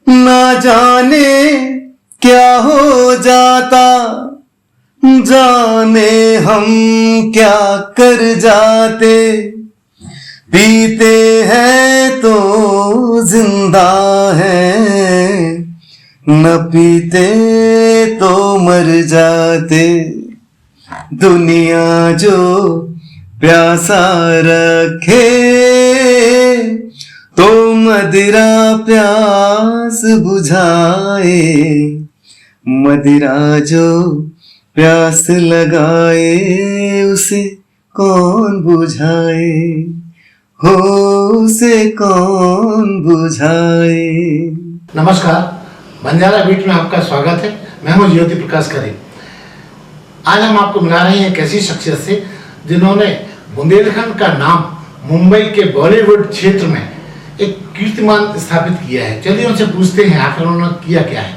ना जाने क्या हो जाता, जाने हम क्या कर जाते। पीते हैं तो जिंदा हैं, न पीते तो मर जाते। दुनिया जो प्यासा रखे तो मदिरा प्यास बुझाए। मदिरा जो प्यास लगाए उसे कौन बुझाए, हो उसे कौन बुझाए। नमस्कार, बंजारा बीट में आपका स्वागत है। मैं हूं ज्योति प्रकाश करी। आज हम आपको मिला रहे हैं एक ऐसी शख्सियत से जिन्होंने बुंदेलखंड का नाम मुंबई के बॉलीवुड क्षेत्र में एक कीर्तिमान स्थापित किया है। चलिए उनसे पूछते हैं आखिर उन्होंने किया क्या है।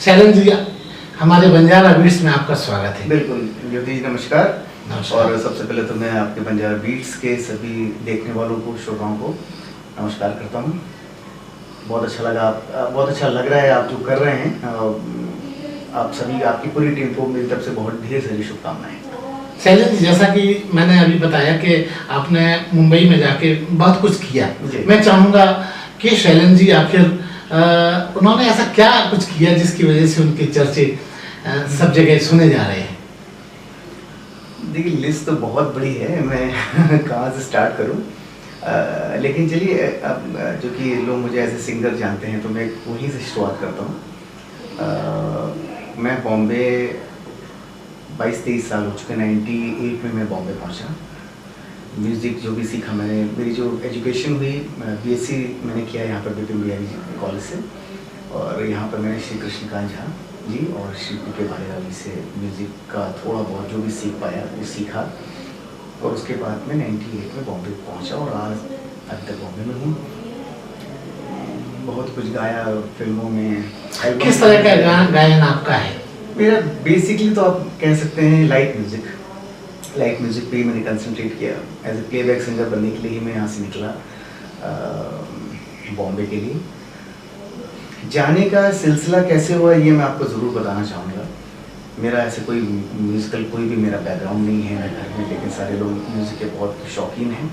शैलेंद्र जी, हमारे बंजारा बीट्स में आपका स्वागत है। बिल्कुल ज्योति जी, नमस्कार। नमस्कार। और सबसे पहले तो मैं आपके बंजारा बीट्स के सभी देखने वालों को, श्रोताओं को नमस्कार करता हूँ। बहुत अच्छा लगा, बहुत अच्छा लग रहा है आप जो कर रहे हैं। आप सभी, आपकी पूरी टीम को मेरी तरफ से बहुत ढेर सारी शुभकामनाएं। शैलेंद्र जी, जैसा कि मैंने अभी बताया कि आपने मुंबई में जाके बहुत कुछ किया, मैं चाहूँगा कि शैलेंद्र जी आखिर उन्होंने ऐसा क्या कुछ किया जिसकी वजह से उनके चर्चे सब जगह सुने जा रहे हैं। देखिए, लिस्ट तो बहुत बड़ी है, मैं कहाँ से स्टार्ट करूँ। लेकिन चलिए, अब जो कि लोग मुझे एज ए सिंगर जानते हैं तो मैं वहीं से शुरुआत करता हूँ। मैं बॉम्बे 22-23 साल हो चुके, 98 में मैं बॉम्बे पहुँचा। म्यूज़िक जो भी सीखा मैंने, मेरी जो एजुकेशन हुई, BSc मैंने किया यहाँ पर बिपिन बिहारी कॉलेज से। और यहाँ पर मैंने श्री कृष्णकांत झा जी और श्री PK भालेराव से म्यूज़िक का थोड़ा बहुत जो भी सीख पाया वो सीखा। और उसके बाद मैं 98 में बॉम्बे पहुँचा और आज अभी तक बॉम्बे में हूँ। बहुत कुछ गाया फिल्मों में। किस तरह का गायन आपका है? मेरा बेसिकली तो आप कह सकते हैं लाइट म्यूज़िक पे ही मैंने कंसंट्रेट किया। एज ए प्लेबैक सिंगर बनने के लिए ही मैं यहाँ से निकला बॉम्बे के लिए। जाने का सिलसिला कैसे हुआ ये मैं आपको ज़रूर बताना चाहूँगा। मेरा ऐसे कोई म्यूज़िकल कोई भी मेरा बैकग्राउंड नहीं है मेरे घर में, लेकिन सारे लोग म्यूज़िक के बहुत शौकीन हैं।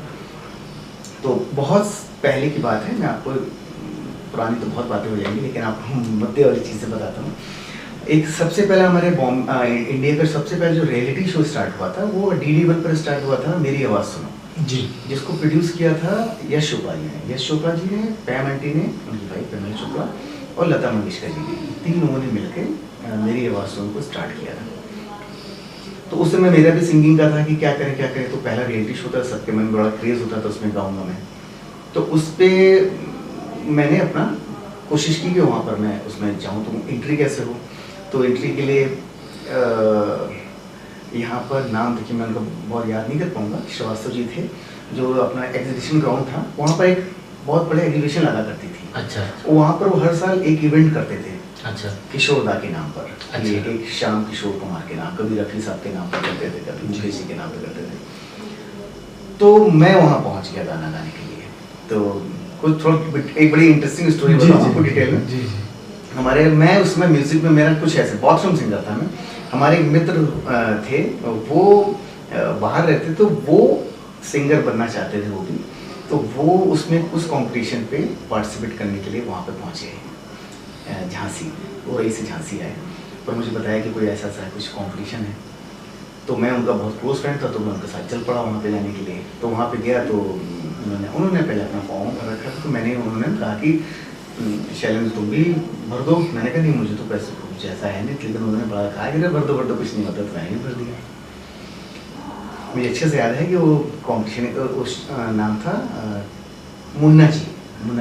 तो बहुत पहले की बात है, मैं आपको पुरानी तो बहुत बातें हो जाएंगी लेकिन आपको मुद्दे वाली चीज़ें बताता हूँ। एक सबसे पहले हमारे इंडिया का सबसे पहले जो रियलिटी शो स्टार्ट हुआ था वो DD1 पर स्टार्ट हुआ था, मेरी आवाज़ सुनो जी, जिसको प्रोड्यूस किया था यश चोपड़ा जी ने। यश चोपड़ा जी ने, पैम आंटी ने, उनकी भाई पेमल चोपड़ा और लता मंगेशकर जी ने, 3 लोगों ने मिलकर मेरी आवाज़ सुनो को स्टार्ट किया था। तो उस समय मेरा भी सिंगिंग का था कि क्या करें। तो पहला रियलिटी शो था, सबके मन में बड़ा क्रेज़ होता था उसमें गाऊंगा मैं। तो उस पर मैंने अपना कोशिश की कि वहाँ पर मैं उसमें जाऊँ तो एंट्री कैसे हो। तो एंट्री के लिए यहाँ पर नाम देखिए मैं उनका बहुत याद नहीं कर पाऊँगा, श्रीवास्तव जी थे जो अपना एग्जीबिशन ग्राउंड था, वहाँ पर एक बहुत बड़े एग्जीबिशन लगा करती थी। अच्छा। वहाँ पर वो हर साल एक इवेंट करते थे। अच्छा। किशोर दा के नाम पर। अच्छा। एक श्याम किशोर कुमार के नाम, कभी रफी साहब के नाम पर करते थे, कभी मुकेश जी के नाम पर करते थे। तो मैं वहाँ पहुँच गया गाना गाने के लिए। तो कुछ थोड़ा एक बड़ी इंटरेस्टिंग स्टोरी बताऊँ आपको डिटेल में। मैं उसमें म्यूजिक में मेरा कुछ ऐसे बाथरूम सिंगर था मैं। हमारे एक मित्र थे, वो बाहर रहते, तो वो सिंगर बनना चाहते थे वो भी। तो वो उसमें उस कंपटीशन पे पार्टिसिपेट करने के लिए वहाँ पे पहुँचे झांसी, वो रही से झांसी आए और मुझे बताया कि कोई ऐसा कुछ कंपटीशन है। तो मैं उनका बहुत क्लोज फ्रेंड था, तो मैं उनके साथ चल पड़ा वहाँ पे जाने के लिए। तो वहाँ पे गया तो उन्होंने पहले अपना फॉर्म भर रखा था। तो उन्होंने कहा कि शैलेंद्र तुम भी भर दो। मैंने कहा नहीं, मुझे तो पैसे कुछ ऐसा है नहीं, लेकिन उन्होंने बड़ा कहा कि भर दो कुछ नहीं होता, तो मैंने भर दिया। मुझे अच्छे से याद है कि वो कॉम्पिटिशन उस नाम था मुन्ना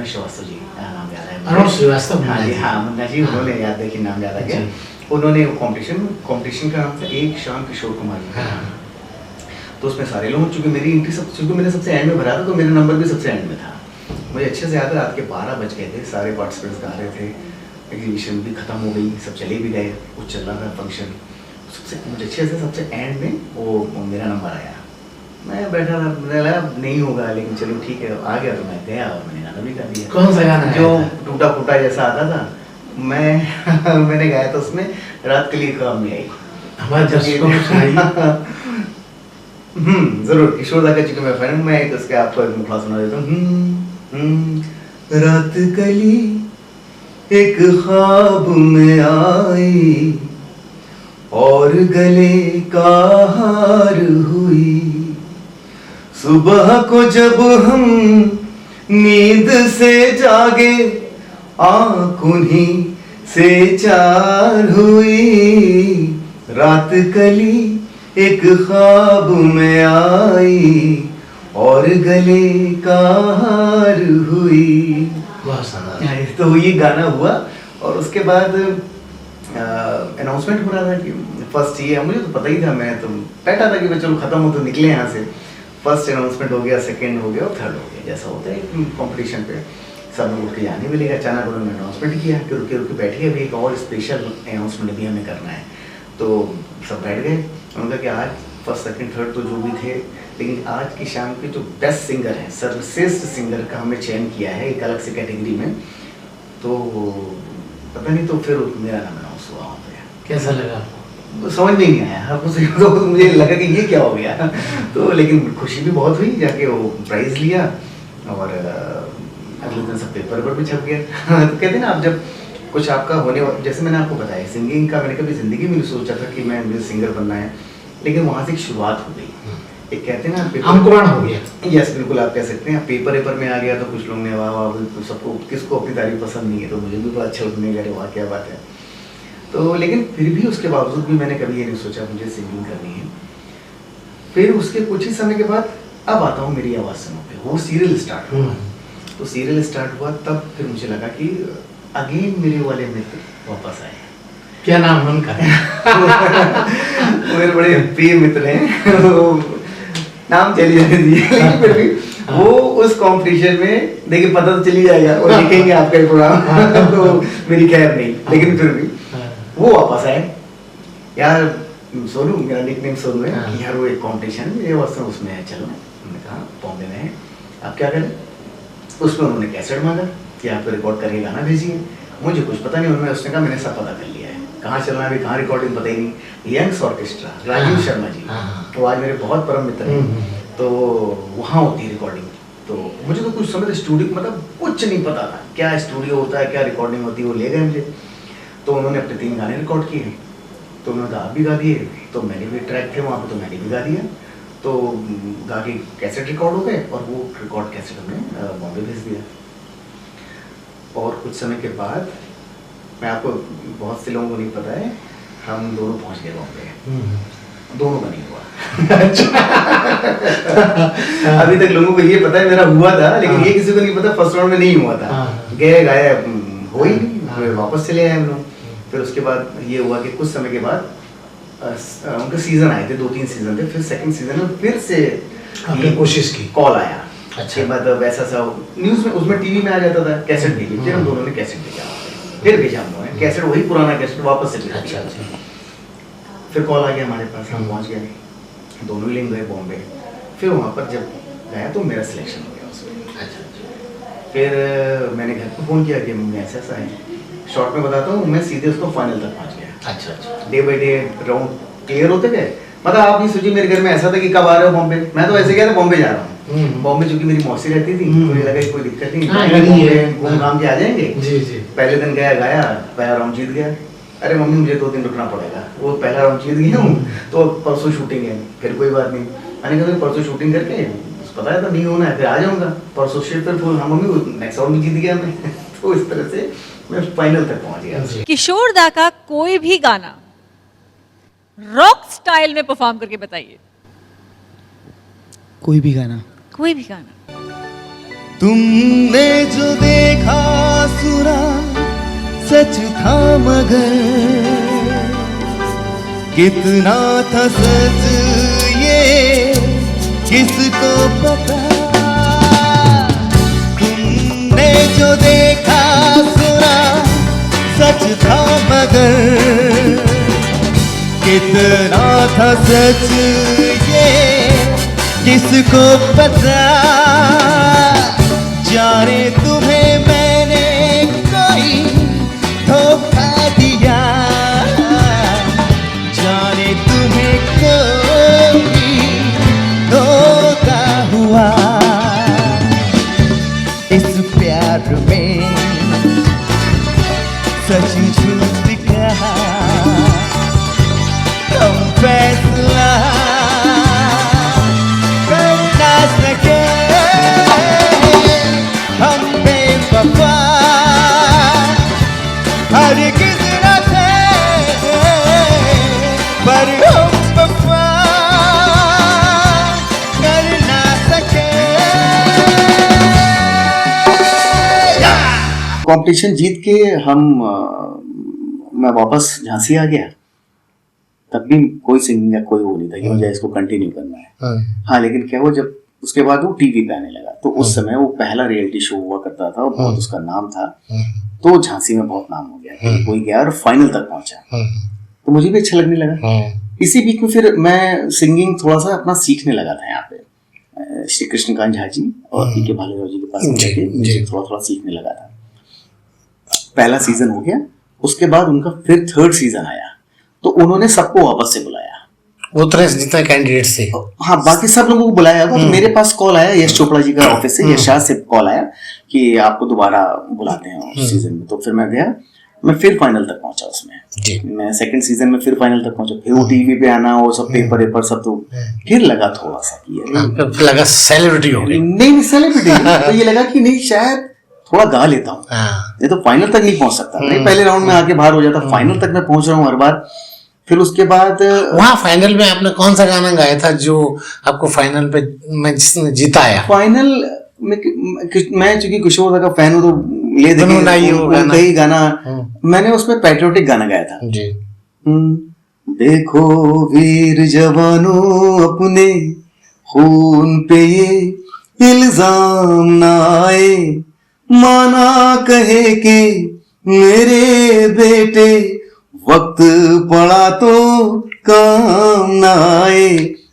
श्रीवास्तव जी, नाम याद है, अरुण श्रीवास्तव। हाँ मुन्ना जी, उन्होंने याद है कि नाम याद आ गया। उन्होंने कॉम्पिटिशन का नाम था एक श्याम किशोर कुमार जी। तो उसमें सारे लोग, चूँकि मेरी एंट्री चूँकि मैंने सबसे एंड में भरा था तो मेरा नंबर भी सबसे एंड में था। मुझे अच्छे से याद है, रात के 12 बज गए थे, सारे पार्टिसिपेंट्स गा रहे थे, एग्जीबिशन भी ख़त्म हो गई, सब चले भी गए, कुछ चल रहा था फंक्शन। मुझे अच्छे से सबसे एंड में वो मेरा नंबर आया। मैं बैठा था, मुझे लगा नहीं होगा, लेकिन चलो ठीक है, आ गया तो मैं गया और मैंने गाना भी गा दिया। कौन सा गाना जो गाया था? टूटा फूटा जैसा आता था, मैंने गाया था उसमें, रात के लिए काम में आई। हमारे दर्शकों को सुनाइए। जरूर, किशोर दा का चूंकि मैं फैन हूं, मैं एक उसके आपको एक मुखला सुना देता हूँ। रात कली एक ख्वाब में आई और गले का हार हुई, सुबह को जब हम नींद से जागे आँख उन्हीं से चार हुई, रात कली एक ख्वाब में आई और गले का हार हुई। बहुत शानदार। तो ये गाना हुआ और उसके बाद अनाउंसमेंट हो रहा था कि फर्स्ट ये, मुझे तो पता ही था, मैं तो बैठा था कि मैं चलो खत्म हो तो निकले यहाँ से। फर्स्ट अनाउंसमेंट हो गया, सेकंड हो गया और थर्ड हो गया, जैसा होता है एक कंपटीशन पे सब लोग उठ के जाने मिलेगा। अचानक उन्होंने अनाउंसमेंट किया कि रुके रुके बैठिए, अभी एक और स्पेशल अनाउंसमेंट भी हमें करना है। तो सब बैठ गए, उन्होंने कहा कि आज फर्स्ट सेकंड थर्ड तो जो भी थे, लेकिन आज की शाम के जो बेस्ट सिंगर हैं, सर्वश्रेष्ठ सिंगर का हमें चयन किया है एक अलग से कैटेगरी में। तो पता नहीं, तो फिर मेरा नाम अनाउंस हुआ वहाँ पे। कैसा लगा? समझ में नहीं आया तो मुझे लगा कि ये क्या हो गया। तो लेकिन खुशी भी बहुत हुई, जाके वो प्राइज लिया और अगले दिन सब पेपर पर भी छप गया। तो कहते हैं ना, आप जब कुछ आपका होने, जैसे मैंने आपको बताया सिंगिंग का, मैंने कभी जिंदगी में नहीं सोचा था कि मुझे सिंगर बनना है, लेकिन वहाँ से एक शुरुआत हो गई। एक कहते हैं ना अंकुरण हो गया। यस, बिल्कुल आप कह सकते हैं। पेपर में आ गया तो कुछ लोग ने वाह वाह, तो सबको, किसको अपनी तारीफ पसंद नहीं है, तो मुझे भी बड़ा अच्छा लगने लगा, वाह क्या बात है। तो लेकिन फिर भी उसके बावजूद भी मैंने कभी ये नहीं सोचा मुझे सिंगिंग करनी है। फिर उसके कुछ ही समय के बाद अब आता हूँ मेरी आवाज़ सुनो पे, वो सीरियल स्टार्ट हुआ। तो सीरियल स्टार्ट हुआ तब फिर मुझे लगा कि अगेन मेरे वाले मित्र वापस आए। क्या नाम है उनका? मेरे बड़े प्रिय मित्र हैं, नाम चलिए दीजिए, लेकिन फिर भी वो उस कंपटीशन में देखिए पता तो चली जाएगा और देखेंगे आपका ये प्रोग्राम। तो मेरी खैर नहीं, लेकिन फिर भी वो वापस आए। यार सोनू, मेरा निकनेम सोनू है, कि यार वो एक कंपटीशन है, ये वास्तव उसमें है, चलो। हमने कहा बॉम्बे में है, आप क्या करें। उसमें उन्होंने कैसेट मांगा कि आप रिकॉर्ड करके गाना भेजिए। मुझे कुछ पता नहीं, उन्होंने उसने कहा मैंने सब पता कर लिया है, कहाँ चलना है, कहाँ रिकॉर्डिंग पता ही नहीं। यंग्स ऑर्केस्ट्रा, राजीव शर्मा जी, तो आज मेरे बहुत परम मित्र हैं, तो वहाँ होती है रिकॉर्डिंग। तो मुझे तो कुछ समझ, स्टूडियो मतलब कुछ नहीं पता था, क्या स्टूडियो होता है, क्या रिकॉर्डिंग होती है। वो ले गए मुझे, तो उन्होंने अपने 3 गाने रिकॉर्ड किए, तो उन्होंने आप भी गा दिए, तो मैंने भी ट्रैक थे वहाँ पे, तो मैंने भी गा दिया। तो गा के कैसेट रिकॉर्ड हो गए और वो रिकॉर्ड कैसेट हमने बॉम्बे भेज दिया। और कुछ समय के बाद, मैं आपको, बहुत से लोगों को नहीं पता है, हम दोनों पहुंच गए बॉम्बे। दोनों का नहीं हुआ। अभी तक लोगों को ये पता है मेरा हुआ था, लेकिन ये किसी को नहीं पता फर्स्ट राउंड में नहीं हुआ था। गए गाया हो ही नहीं, फिर वापस चले आए हम लोग। फिर उसके बाद ये हुआ कि कुछ समय के बाद उनके सीजन आए थे, 2-3 सीजन थे। फिर सेकंड सीजन में फिर से आपने कोशिश की, कॉल आया। अच्छा, मतलब वैसा सा न्यूज़ में, उसमें टीवी में आ जाता था, कैसेट भेजी। फिर हम दोनों ने कैसेट भेजा, फिर भेजा हम लोगों ने कैसेट, वही पुराना कैसेट वापस से भेजा। अच्छा। फिर कॉल आ गया हमारे पास, हम पहुंच गए, दोनों ही लिंक गए बॉम्बे। फिर वहाँ पर जब गया तो मेरा सिलेक्शन हो गया उसमें। अच्छा। फिर मैंने घर को फ़ोन किया कि मम्मी ऐसा ऐसा है। शॉर्ट में बताता हूँ, मैं सीधे उसको फाइनल तक पहुँच गया। अच्छा। Day by day round clear होते गए। मतलब आप नहीं सोचिए, मेरे घर में ऐसा था कि कब आ रहे हो बॉम्बे, मैं तो ऐसे गया था बॉम्बे जा रहा हूँ। बॉम्बे चूंकि मेरी मौसी रहती थी, मुझे लगा कोई दिक्कत नहीं, घूम घाम के आ जाएंगे। जी जी। पहले दिन गया, गाया, पहला राउंड जीत गया। अरे मम्मी मुझे 2 दिन रुकना पड़ेगा, वो पहला राउंड जीत गया हूँ, तो परसों शूटिंग है। फिर कोई बात नहीं, मैंने कहा परसों शूटिंग करके, पता है तो नहीं होना है, फिर आ जाऊँगा परसों शिफ्ट। फिर हाँ मम्मी नेक्स्ट राउंड में जीत गया मैं। तो इस तरह से मैं फाइनल तक पहुँच गया। किशोर दा का कोई भी गाना रॉक स्टाइल में परफॉर्म करके बताइए। कोई भी गाना, कोई भी गाना। तुमने जो देखा सुना सच था, मगर कितना था सच ये किसको पता। तुमने जो देखा सुना सच था, मगर कितना था सच ये किसको पता जाने तुम्हें मैंने कोई धोखा दिया, जाने तुम्हें कोई धोखा हुआ। इस प्यार में सच झूठ कहा, हम फैसला कर ना सके, हम बेवफा हरगिज़ न थे, पर हम वफा कर ना सके। कंपटीशन जीत के मैं वापस झांसी आ गया। तब भी कोई सिंगिंग का कोई वो नहीं था कि मुझे इसको कंटिन्यू करना है। हाँ, लेकिन क्या हुआ जब उसके बाद वो टीवी पे आने लगा, तो उस समय वो पहला रियलिटी शो हुआ करता था और बहुत उसका नाम था, तो झांसी में बहुत नाम हो गया। कोई गया और फाइनल तक पहुंचा, तो मुझे भी अच्छा लगने लगा। इसी बीच में फिर मैं सिंगिंग थोड़ा सा अपना सीखने लगा था यहाँ पे श्री कृष्णकांत झा जी और पी.के. भालेराव जी के पास मुझे थोड़ा थोड़ा सीखने लगा था। पहला सीजन हो गया, उसके बाद उनका फिर थर्ड सीजन आया, तो उन्होंने सबको वापस से बुलाया। वो तरह से जितने कैंडिडेट थे, हाँ, बाकी सब लोगों को बुलाया था। तो मेरे पास कॉल आया यश चोपड़ा जी का ऑफिस से, यश शाह से कॉल आया कि आपको दोबारा बुलाते हैं उस सीजन में। तो फिर मैं गया, मैं फिर फाइनल तक पहुंचा उसमें। मैं सेकंड सीजन में फिर फाइनल तक पहुंचा, फिर वो टीवी पे आना, वो सब पेपर सब, तो फिर लगा थोड़ा सा कि लगा सेलिब्रिटी हो गई। नहीं सेलिब्रिटी, तो ये लगा कि नहीं शायद थोड़ा गा लेता हूँ, ये तो फाइनल तक नहीं पहुंच सकता। नहीं, पहले राउंड में आके बाहर हो जाता, फाइनल तक मैं पहुंच रहा हूँ हर बार। फिर उसके बाद वहाँ फाइनल में आपने कौन सा गाना गाया था जो आपको फाइनल पे में जिसने जिताया? फाइनल में मैं चूंकि किशोर दा का फैन हूँ, तो ले देखिए कई गाना मैंने उसमें पैट्रियोटिक गाना गाया था जी। देखो वीर जवानों अपने खून पे ये इल्जाम ना आए, माना कहे कि मेरे बेटे वक्त पड़ा तो काम ना आए।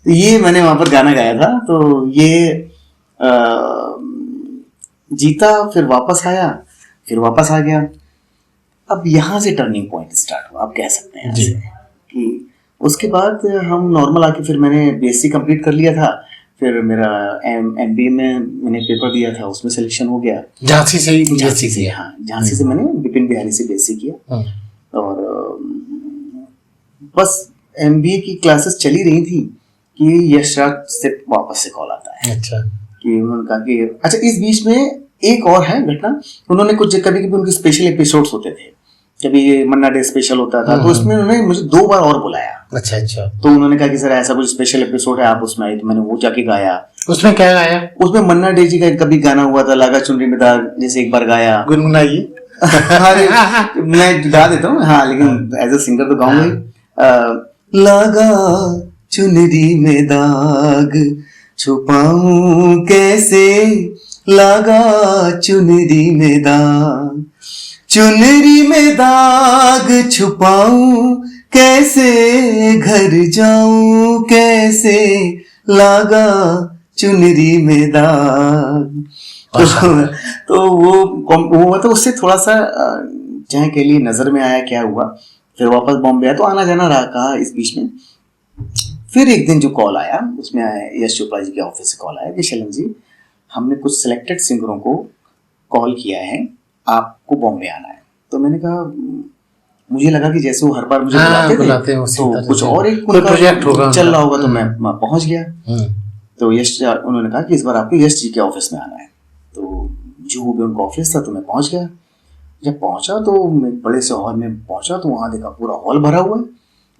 ये मैंने वहां पर गाना गाया था, तो ये जीता, फिर वापस आया, फिर वापस आ गया। अब यहाँ से टर्निंग पॉइंट स्टार्ट हुआ, आप कह सकते हैं ऐसे कि उसके बाद हम नॉर्मल आके फिर मैंने बीएससी कंप्लीट कर लिया था। फिर मेरा एमबीए में मैंने पेपर दिया था, उसमें सिलेक्शन हो गया। झांसी से ही? झांसी से, हाँ, झांसी से मैंने विपिन बिहारी से बीएससी किया। और बस एमबीए की क्लासेस चली रही थी कि यश राज से वापस से कॉल आता है। अच्छा। कि उन्होंने कहा कि अच्छा, इस बीच में एक और है घटना। उन्होंने कुछ कभी कभी उनके स्पेशल एपिसोड्स होते थे, कभी मन्ना डे स्पेशल होता था, तो उसमें उन्होंने मुझे 2 बार और बुलाया। अच्छा अच्छा। तो उन्होंने कहा कि सर ऐसा कुछ स्पेशल एपिसोड है, आप उसमें आए। तो मैंने वो जाके गाया। उसमें क्या गाया? उसमें मन्ना डे जी का कभी गाना हुआ था, लागा चुनरी में दाग, जैसे एक बार गाया। गुनगुनाइए। मैं गा देता हूँ, हाँ, लेकिन एज ए सिंगर तो गाऊंगा ही। लागा चुनरी में दाग छुपाऊं कैसे, लागा चुनरी में दाग, चुनरी में दाग छुपाऊं कैसे, घर जाऊं कैसे, लागा चुनरी में दाग। तो वो मतलब उससे थोड़ा सा चाहे के लिए नजर में आया, क्या हुआ। फिर वापस बॉम्बे आया, तो आना जाना रहा। कहा इस बीच में फिर एक दिन जो कॉल आया, उसमें यश चोपड़ा जी के ऑफिस से कॉल आया कि शैलेंद्र जी, हमने कुछ सिलेक्टेड सिंगरों को कॉल किया है, आपको बॉम्बे आना है। तो मैंने कहा, मुझे लगा कि जैसे वो हर बार मुझे बुलाते हैं, तो कुछ और एक प्रोजेक्ट होगा, चल रहा होगा, तो मैं पहुंच गया। तो यश, उन्होंने कहा कि इस बार आपको यश जी के ऑफिस में आना है। तो जो भी उनका ऑफिस था, तो मैं पहुंच गया। जब पहुंचा तो मैं बड़े से हॉल में पहुंचा, तो वहां देखा पूरा हॉल भरा हुआ है,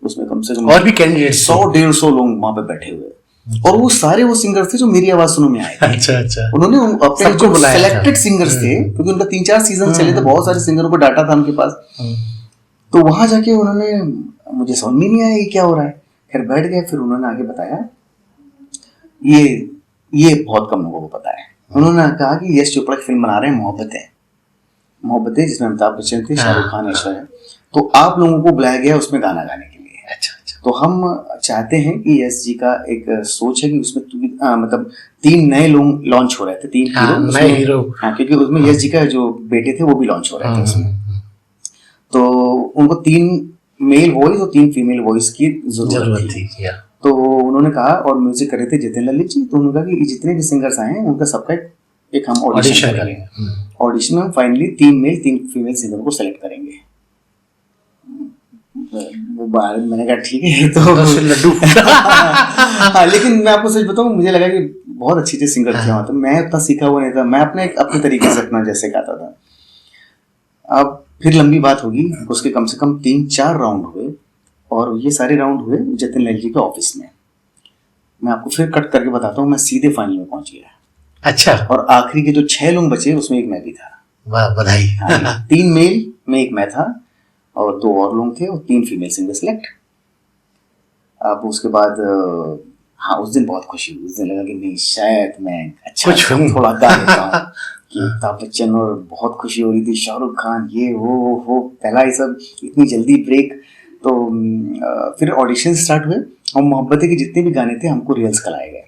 उसमें कम से कम और भी कैंडिडेट 100-150 लोग वहां पे बैठे हुए, और वो सारे वो सिंगर थे जो मेरी आवाज सुनो में आए थे। अच्छा अच्छा। उन्होंने अपने जो सिलेक्टेड सिंगर्स थे, क्योंकि उनका 3-4 सीजन चले थे, बहुत सारे सिंगरों को डाटा था उनके पास। तो वहां जाके उन्होंने, मुझे समझ में नहीं आया ये क्या हो रहा है। खैर बैठ गए। फिर उन्होंने आगे बताया, ये बहुत कम लोगों को पता है। उन्होंने कहा कि यश चोपड़ा की फिल्म बना रहे हैं मोहब्बतें, जिसमें अमिताभ बच्चन थे, शाहरुख खान, ऐश्वर्या। तो आप लोगों को बुलाया गया उसमें गाना गाने के लिए। अच्छा अच्छा। तो हम चाहते हैं कि यस जी का एक सोच है कि उसमें मतलब 3 नए लोग लॉन्च हो रहे थे, 3 हाँ, हीरो नए हीरो। हाँ, क्योंकि उसमें यस जी का जो बेटे थे वो भी लॉन्च हो रहे थे उसमें। तो उनको 3 मेल वॉइस और 3 फीमेल वॉइस की जरूरत थी। या तो उन्होंने कहा, और म्यूजिक कर रहे थे जितेंद्र ललित जी, तो उन्होंने कहा कि जितने भी सिंगर्स आए हैं उनका सबका एक हम ऑडिशन करेंगे। ऑडिशन में हम फाइनली 3 मेल 3 फीमेल सिंगर को सेलेक्ट करेंगे। वो बाहर मैंने कहा ठीक है, तो लड्डू। हाँ, लेकिन मैं आपको सच बताऊं, मुझे लगा कि बहुत अच्छे अच्छे सिंगर थे वहाँ, तो मैं उतना सीखा हुआ नहीं था, मैं अपने तरीके से अपना जैसे गाता था। अब फिर लंबी बात होगी, उसके कम से कम 3-4 राउंड हुए, और ये सारे राउंड हुए जतिन ललित जी के ऑफिस में। मैं आपको फिर कट करके बताता हूँ, मैं सीधे फाइनल में पहुंच गया। अच्छा। और आखिरी के जो 6 लोग बचे उसमें एक मैं भी था। वाह, बधाई। 3 मेल में एक मैं था, और 2 और लोग थे, और 3 फीमेल सिंगर सेलेक्ट। अब उसके बाद हाँ, उस दिन बहुत खुशी हुई। उस दिन लगा कि नहीं, शायद मैं अच्छा कुछ थोड़ा गा लेता हूँ। कि अमिताभ बच्चन, और बहुत खुशी हो रही थी, शाहरुख खान, ये वो पहला ये सब, इतनी जल्दी ब्रेक। तो फिर ऑडिशन स्टार्ट हुए, और मोहब्बतें के जितने भी गाने थे हमको रिहर्स कराए गए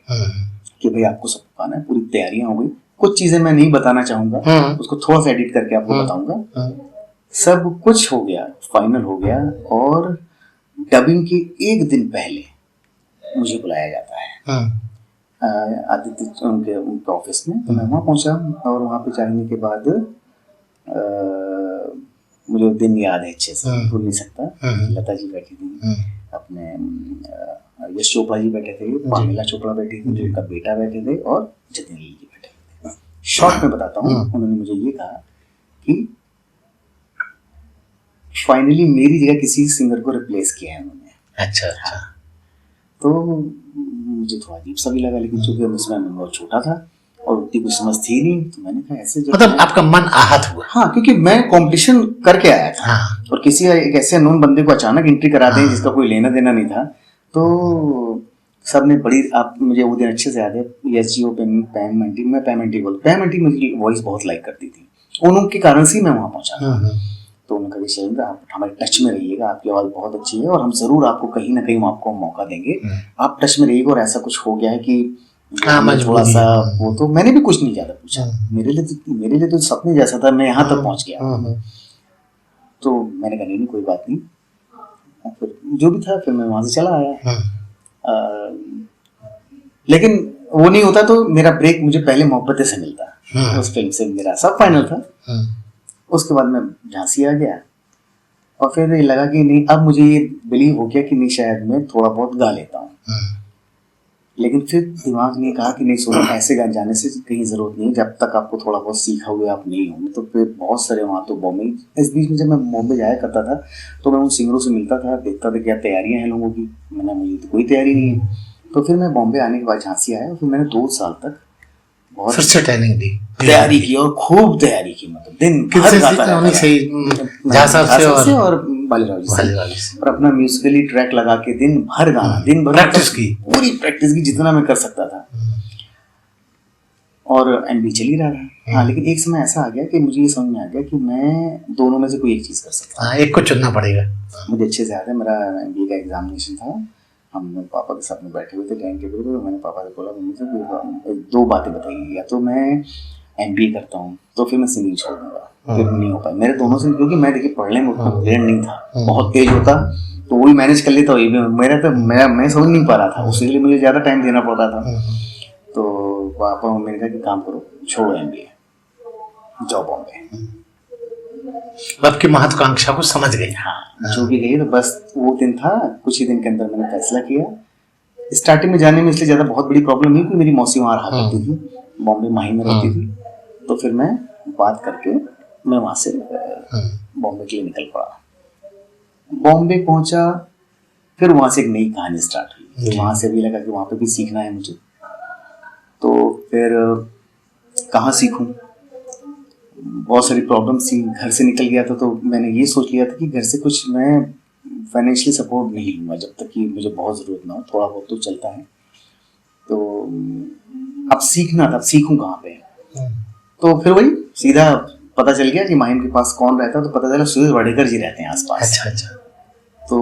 कि भाई आपको सब गाना है, पूरी तैयारियां हो गई। कुछ चीजें मैं नहीं बताना चाहूंगा, उसको थोड़ा सा एडिट करके आपको बताऊंगा। सब कुछ हो गया, फाइनल हो गया, और डबिंग के एक दिन पहले मुझे बुलाया जाता है आदित्य उनके ऑफिस में। तो मैं वहाँ पहुँचा, और वहाँ पे जाने के बाद मुझे वो दिन याद है अच्छे से, भूल नहीं सकता। लता जी बैठी थी, अपने यश चोपड़ा जी बैठे थे, पामिला चोपड़ा बैठी थी, उनका बेटा बैठे थे, और जितेंद्र जी बैठे थे। शॉर्ट में बताता हूँ, उन्होंने मुझे ये कहा कि फाइनली मेरी जगह किसी सिंगर को रिप्लेस किया है उन्होंने। अच्छा। तो मुझे थोड़ा अजीब सा भी लगा, लेकिन चूंकि उसमें मैं बहुत छोटा था और उतनी कुछ समझ थी नहीं, तो मैंने कहा ऐसे मतलब आपका मन आहत हुआ। हाँ, क्योंकि मैं कंपटीशन करके आया था। और किसी एक ऐसे अननोन बंदे को अचानक एंट्री करा दें जिसका कोई लेना देना नहीं था, तो सबने बड़ी, आप मुझे वो दिन अच्छे से याद है, एसजीओ पैम आंटी मेरी वॉइस बहुत लाइक करती थी, उनके कारण से मैं वहाँ पहुँचा। तो उन्होंने कहा शैलेंद्र, आप हमारे टच में रहिएगा, आपकी आवाज़ बहुत अच्छी है, और हम जरूर आपको कहीं ना कहीं आपको मौका देंगे, आप टच में रहिएगा। और ऐसा कुछ हो गया है कि थोड़ा सा वो, तो मैंने भी कुछ नहीं ज्यादा पूछा, मेरे लिए तो सपने जैसा था, मैं यहाँ तक पहुँच गया। तो मैंने कहा नहीं कोई बात नहीं, फिर जो भी था, फिर मैं वहाँ से चला आया। लेकिन वो नहीं होता तो मेरा ब्रेक मुझे पहले मोहब्बतें से मिलता, उस फिल्म से मेरा सब फाइनल था। उसके बाद मैं झांसी आ गया, और फिर ये लगा कि नहीं, अब मुझे ये बिलीव हो गया कि नहीं, शायद मैं थोड़ा बहुत गा लेता हूँ। लेकिन फिर दिमाग ने कहा कि नहीं सुनो, ऐसे गा जाने से कहीं जरूरत नहीं, जब तक आपको थोड़ा बहुत सीखा हुआ आप नहीं होंगे। तो फिर बहुत सारे वहाँ तो बॉम्बे, इस बीच में जब मैं बॉम्बे जाया करता था, तो मैं उन सिंगरों से मिलता था, देखता था क्या तैयारियां हैं लोगों की। मैंने मुझे तो कोई तैयारी नहीं है। तो फिर मैं बॉम्बे आने के बाद झांसी आया, फिर मैंने 2 साल तक बहुत फिर से ट्रेनिंग दी, तैयारी की, और खूब तैयारी की, मतलब दिन भर गाता रहता और बालीराव जी से, और अपना म्यूजिकली ट्रैक लगा के दिन भर गाना, दिन भर प्रैक्टिस की, पूरी प्रैक्टिस की जितना मैं कर सकता था, और एमबी चल ही रहा था। हाँ, लेकिन एक समय ऐसा आ गया कि मुझे ये समझ में आ गया कि मैं दोनों में से कोई एक चीज कर सकता हूँ। एक को चुनना पड़ेगा। मुझे अच्छे से याद है, मेरा एमबी का एग्जामिनेशन था, हम पापा के साथ में बैठे हुए थे डाइनिंग टेबल पे। मैंने पापा से बोला, मम्मी से 2 बातें बताइए, या तो मैं एमबीए करता हूँ तो फिर मैं सिंगिंग छोड़ दूंगा। फिर नहीं हो पाया मेरे दोनों से, क्योंकि मैं देखिए पढ़ने में उतना ब्रिलियंट नहीं था, बहुत तेज होता तो वो भी मैनेज कर लेता, ये भी मैं समझ नहीं पा रहा था, उसके लिए मुझे ज़्यादा टाइम देना पड़ता था। तो पापा मम्मी ने कहा कि काम करो, छोड़ो एमबीए, जाओ बॉम्बे। आपकी महत्वाकांक्षा को समझ गए। हाँ, जो भी गई, तो बस वो दिन था, कुछ ही दिन के अंदर मैंने फैसला किया। स्टार्टिंग में जाने में इसलिए ज़्यादा बहुत बड़ी प्रॉब्लम नहीं, क्योंकि मेरी मौसी वहाँ रहा करती थी, बॉम्बे माही में रहती थी। तो फिर मैं बात करके मैं वहाँ से बॉम्बे के लिए निकल पड़ा। बॉम्बे पहुँचा, फिर वहाँ से एक नई कहानी स्टार्ट हुई। वहाँ से भी लगा कि वहाँ पे भी सीखना है मुझे। तो फिर कहाँ सीखूं, बहुत सारी प्रॉब्लम्स थी, घर से निकल गया था। तो मैंने ये सोच लिया था कि घर से कुछ मैं फाइनेंशियली सपोर्ट नहीं लूँगा जब तक कि मुझे बहुत ज़रूरत ना हो, थोड़ा बहुत तो चलता है। तो अब सीखना था, अब सीखूं कहाँ पे। तो फिर वही सीधा पता चल गया कि माहिम के पास कौन रहता है, तो पता चला सुरेश वाडेकर जी रहते हैं आसपास। अच्छा। तो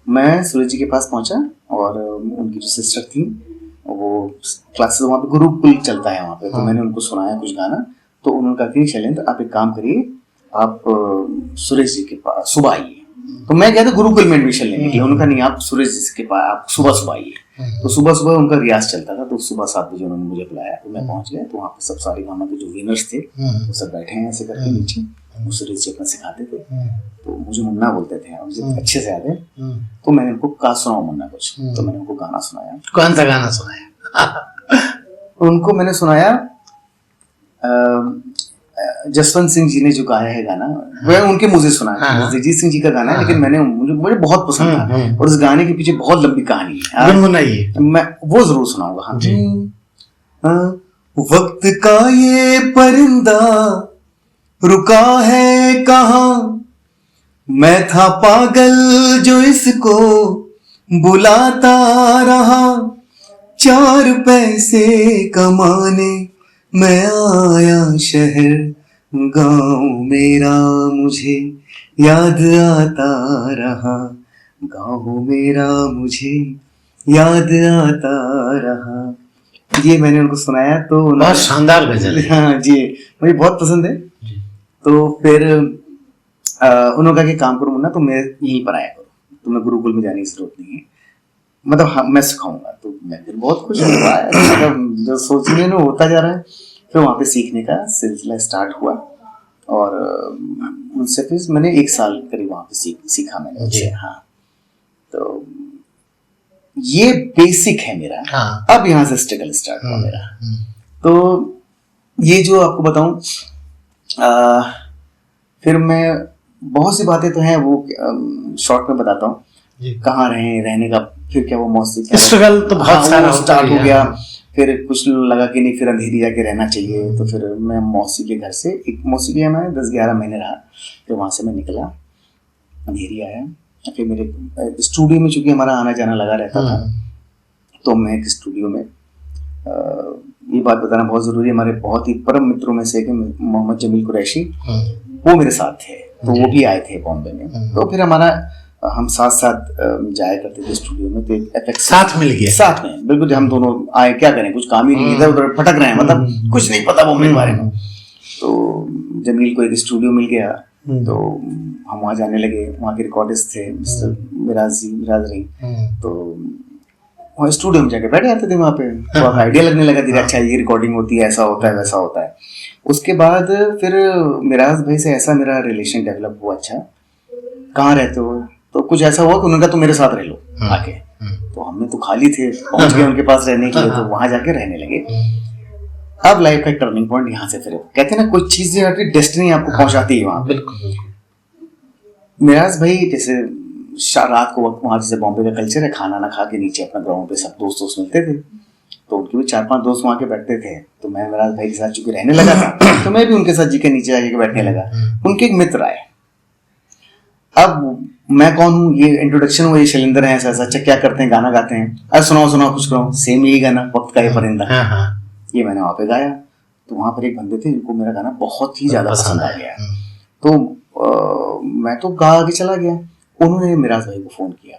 मैं सूरज जी के पास पहुंचा और उनकी जो सिस्टर थी वो क्लासेस वहाँ पे गुरुकुल चलता है वहाँ पे, तो मैंने उनको सुनाया कुछ गाना। तो उन्होंने कहा कि शैलेंद्र आप एक काम करिए, आप सुरेश जी के पास सुबह आइए। तो मैं गया था गुरुकुल में एडमिशन लेने के लिए, उन्होंने कहा नहीं आप सुरेश जी के पास आप सुबह सुबह आइए। तो सुबह सुबह उनका रियाज चलता था, तो सुबह 7 बजे उन्होंने मुझे बुलाया, तो मैं पहुंच गया। तो वहाँ पे सब सारे गाना के जो विनर्स थे वो सब बैठे हैं ऐसे करके नीचे, वो सुरेश जी अपना सिखाते थे। तो मुझे मुन्ना बोलते थे, मुझे अच्छे से याद है। तो मैंने उनको कहा सुनाओ मुन्ना कुछ, तो मैंने उनको गाना सुनाया। कौन सा गाना सुनाया? उनको मैंने सुनाया जसवंत सिंह जी ने जो गाया है गाना, वह उनके मुझे सुना है। जगजीत सिंह जी का गाना है, लेकिन मैंने मुझे बहुत पसंद था और उस गाने के पीछे बहुत लंबी कहानी है। गुनगुनाइए। मैं वो जरूर सुनाऊंगा। हाँ जी। वक्त का ये परिंदा रुका है कहाँ, मैं था पागल जो इसको बुलाता रहा, 4 पैसे कमाने मैं आया शहर, गाँव मेरा मुझे याद आता रहा, गाँव मेरा मुझे याद आता रहा। ये मैंने उनको सुनाया तो बहुत शानदार गजल है। हाँ जी, मुझे बहुत पसंद है। तो फिर उन्होंने कहा कि काम करो मुन्ना, तो मैं यहीं पर आया करो, तुम्हें गुरुकुल में जाने की जरूरत नहीं है, मतलब हाँ मैं सिखाऊंगा। तो मैं फिर बहुत खुश हुआ, मतलब जो सोचने में होता जा रहा है। फिर वहाँ पे सीखने का सिलसिला स्टार्ट हुआ और उनसे फिर मैंने 1 साल करीब वहाँ पे सीखा मैंने उनसे। हाँ, तो ये बेसिक है मेरा। हाँ। अब यहाँ से स्ट्रगल स्टार्ट हुआ मेरा। तो ये जो आपको बताऊं, फिर मैं बहुत सी बातें तो हैं वो शॉर्ट में बताता हूँ। कहाँ रहने का, फिर क्या वो मौसी स्ट्रगल तो बहुत सारा स्टार्ट हो गया। फिर कुछ लगा कि नहीं फिर अंधेरी जाके रहना चाहिए, तो फिर मैं मौसी के घर से, एक मौसी के मैं 10-11 महीने रहा। फिर वहाँ से मैं निकला, अंधेरी आया। फिर मेरे स्टूडियो में चूंकि हमारा आना जाना लगा रहता था, तो मैं एक स्टूडियो में, ये बात बताना बहुत ज़रूरी है, हमारे बहुत ही परम मित्रों में से मोहम्मद जमील कुरैशी, वो मेरे साथ थे। तो वो भी आए थे बॉम्बे में। तो फिर हम साथ जाया करते थे स्टूडियो में। तो एक साथ मिल गया, साथ में बिल्कुल हम दोनों आए, क्या करें, कुछ काम ही नहीं, इधर उधर भटक रहे हैं, मतलब कुछ नहीं पता बॉम्बे के बारे में। तो जमील को एक स्टूडियो मिल गया, तो हम वहाँ जाने लगे। वहाँ के रिकॉर्डिस्ट थे मिस्टर मिराज रही, तो वहाँ स्टूडियो में जाके बैठ जाते थे वहाँ पे। तो आइडिया लगने लगा धीरे, अच्छा ये रिकॉर्डिंग होती है, ऐसा होता है वैसा होता है। उसके बाद फिर मिराज भाई से ऐसा मेरा रिलेशन डेवलप हुआ। अच्छा कहाँ रहते हो, तो कुछ ऐसा हुआ कि उन्होंने कहा तुम मेरे साथ रह लो आके। तो हमने तो खाली थे, पहुंच गए उनके पास रहने के लिए, तो वहां जाके रहने लगे। अब लाइफ का टर्निंग पॉइंट यहाँ से फिर कहते हैं ना, कोई चीजें डेस्टिनी आपको पहुंचाती है वहां। बिल्कुल। मिराज भाई जैसे रात को वक्त, वहां जैसे बॉम्बे का कल्चर है, खाना ना खा के नीचे अपना ग्राउंड पे सब दोस्त मिलते थे। तो उनके भी 4-5 दोस्त वहां के बैठते थे। तो मैं मिराज भाई के साथ चूंकि रहने लगा था, तो मैं भी उनके साथ जी के नीचे आके बैठने लगा। उनके एक मित्र आए। अब मैं कौन हूँ, ये इंट्रोडक्शन हुआ, ये शैलेंद्र है ऐसा ऐसा, अच्छा क्या करते हैं, गाना गाते हैं, अरे सुनाओ कुछ करो, सेम यही गाना वक्त का ये परिंदा। ये मैंने वहाँ पे गाया। तो वहाँ पर एक बंदे थे जिनको मेरा गाना बहुत ही ज्यादा पसंद आ गया। तो मैं तो गा के चला गया। उन्होंने मिराज भाई को फोन किया,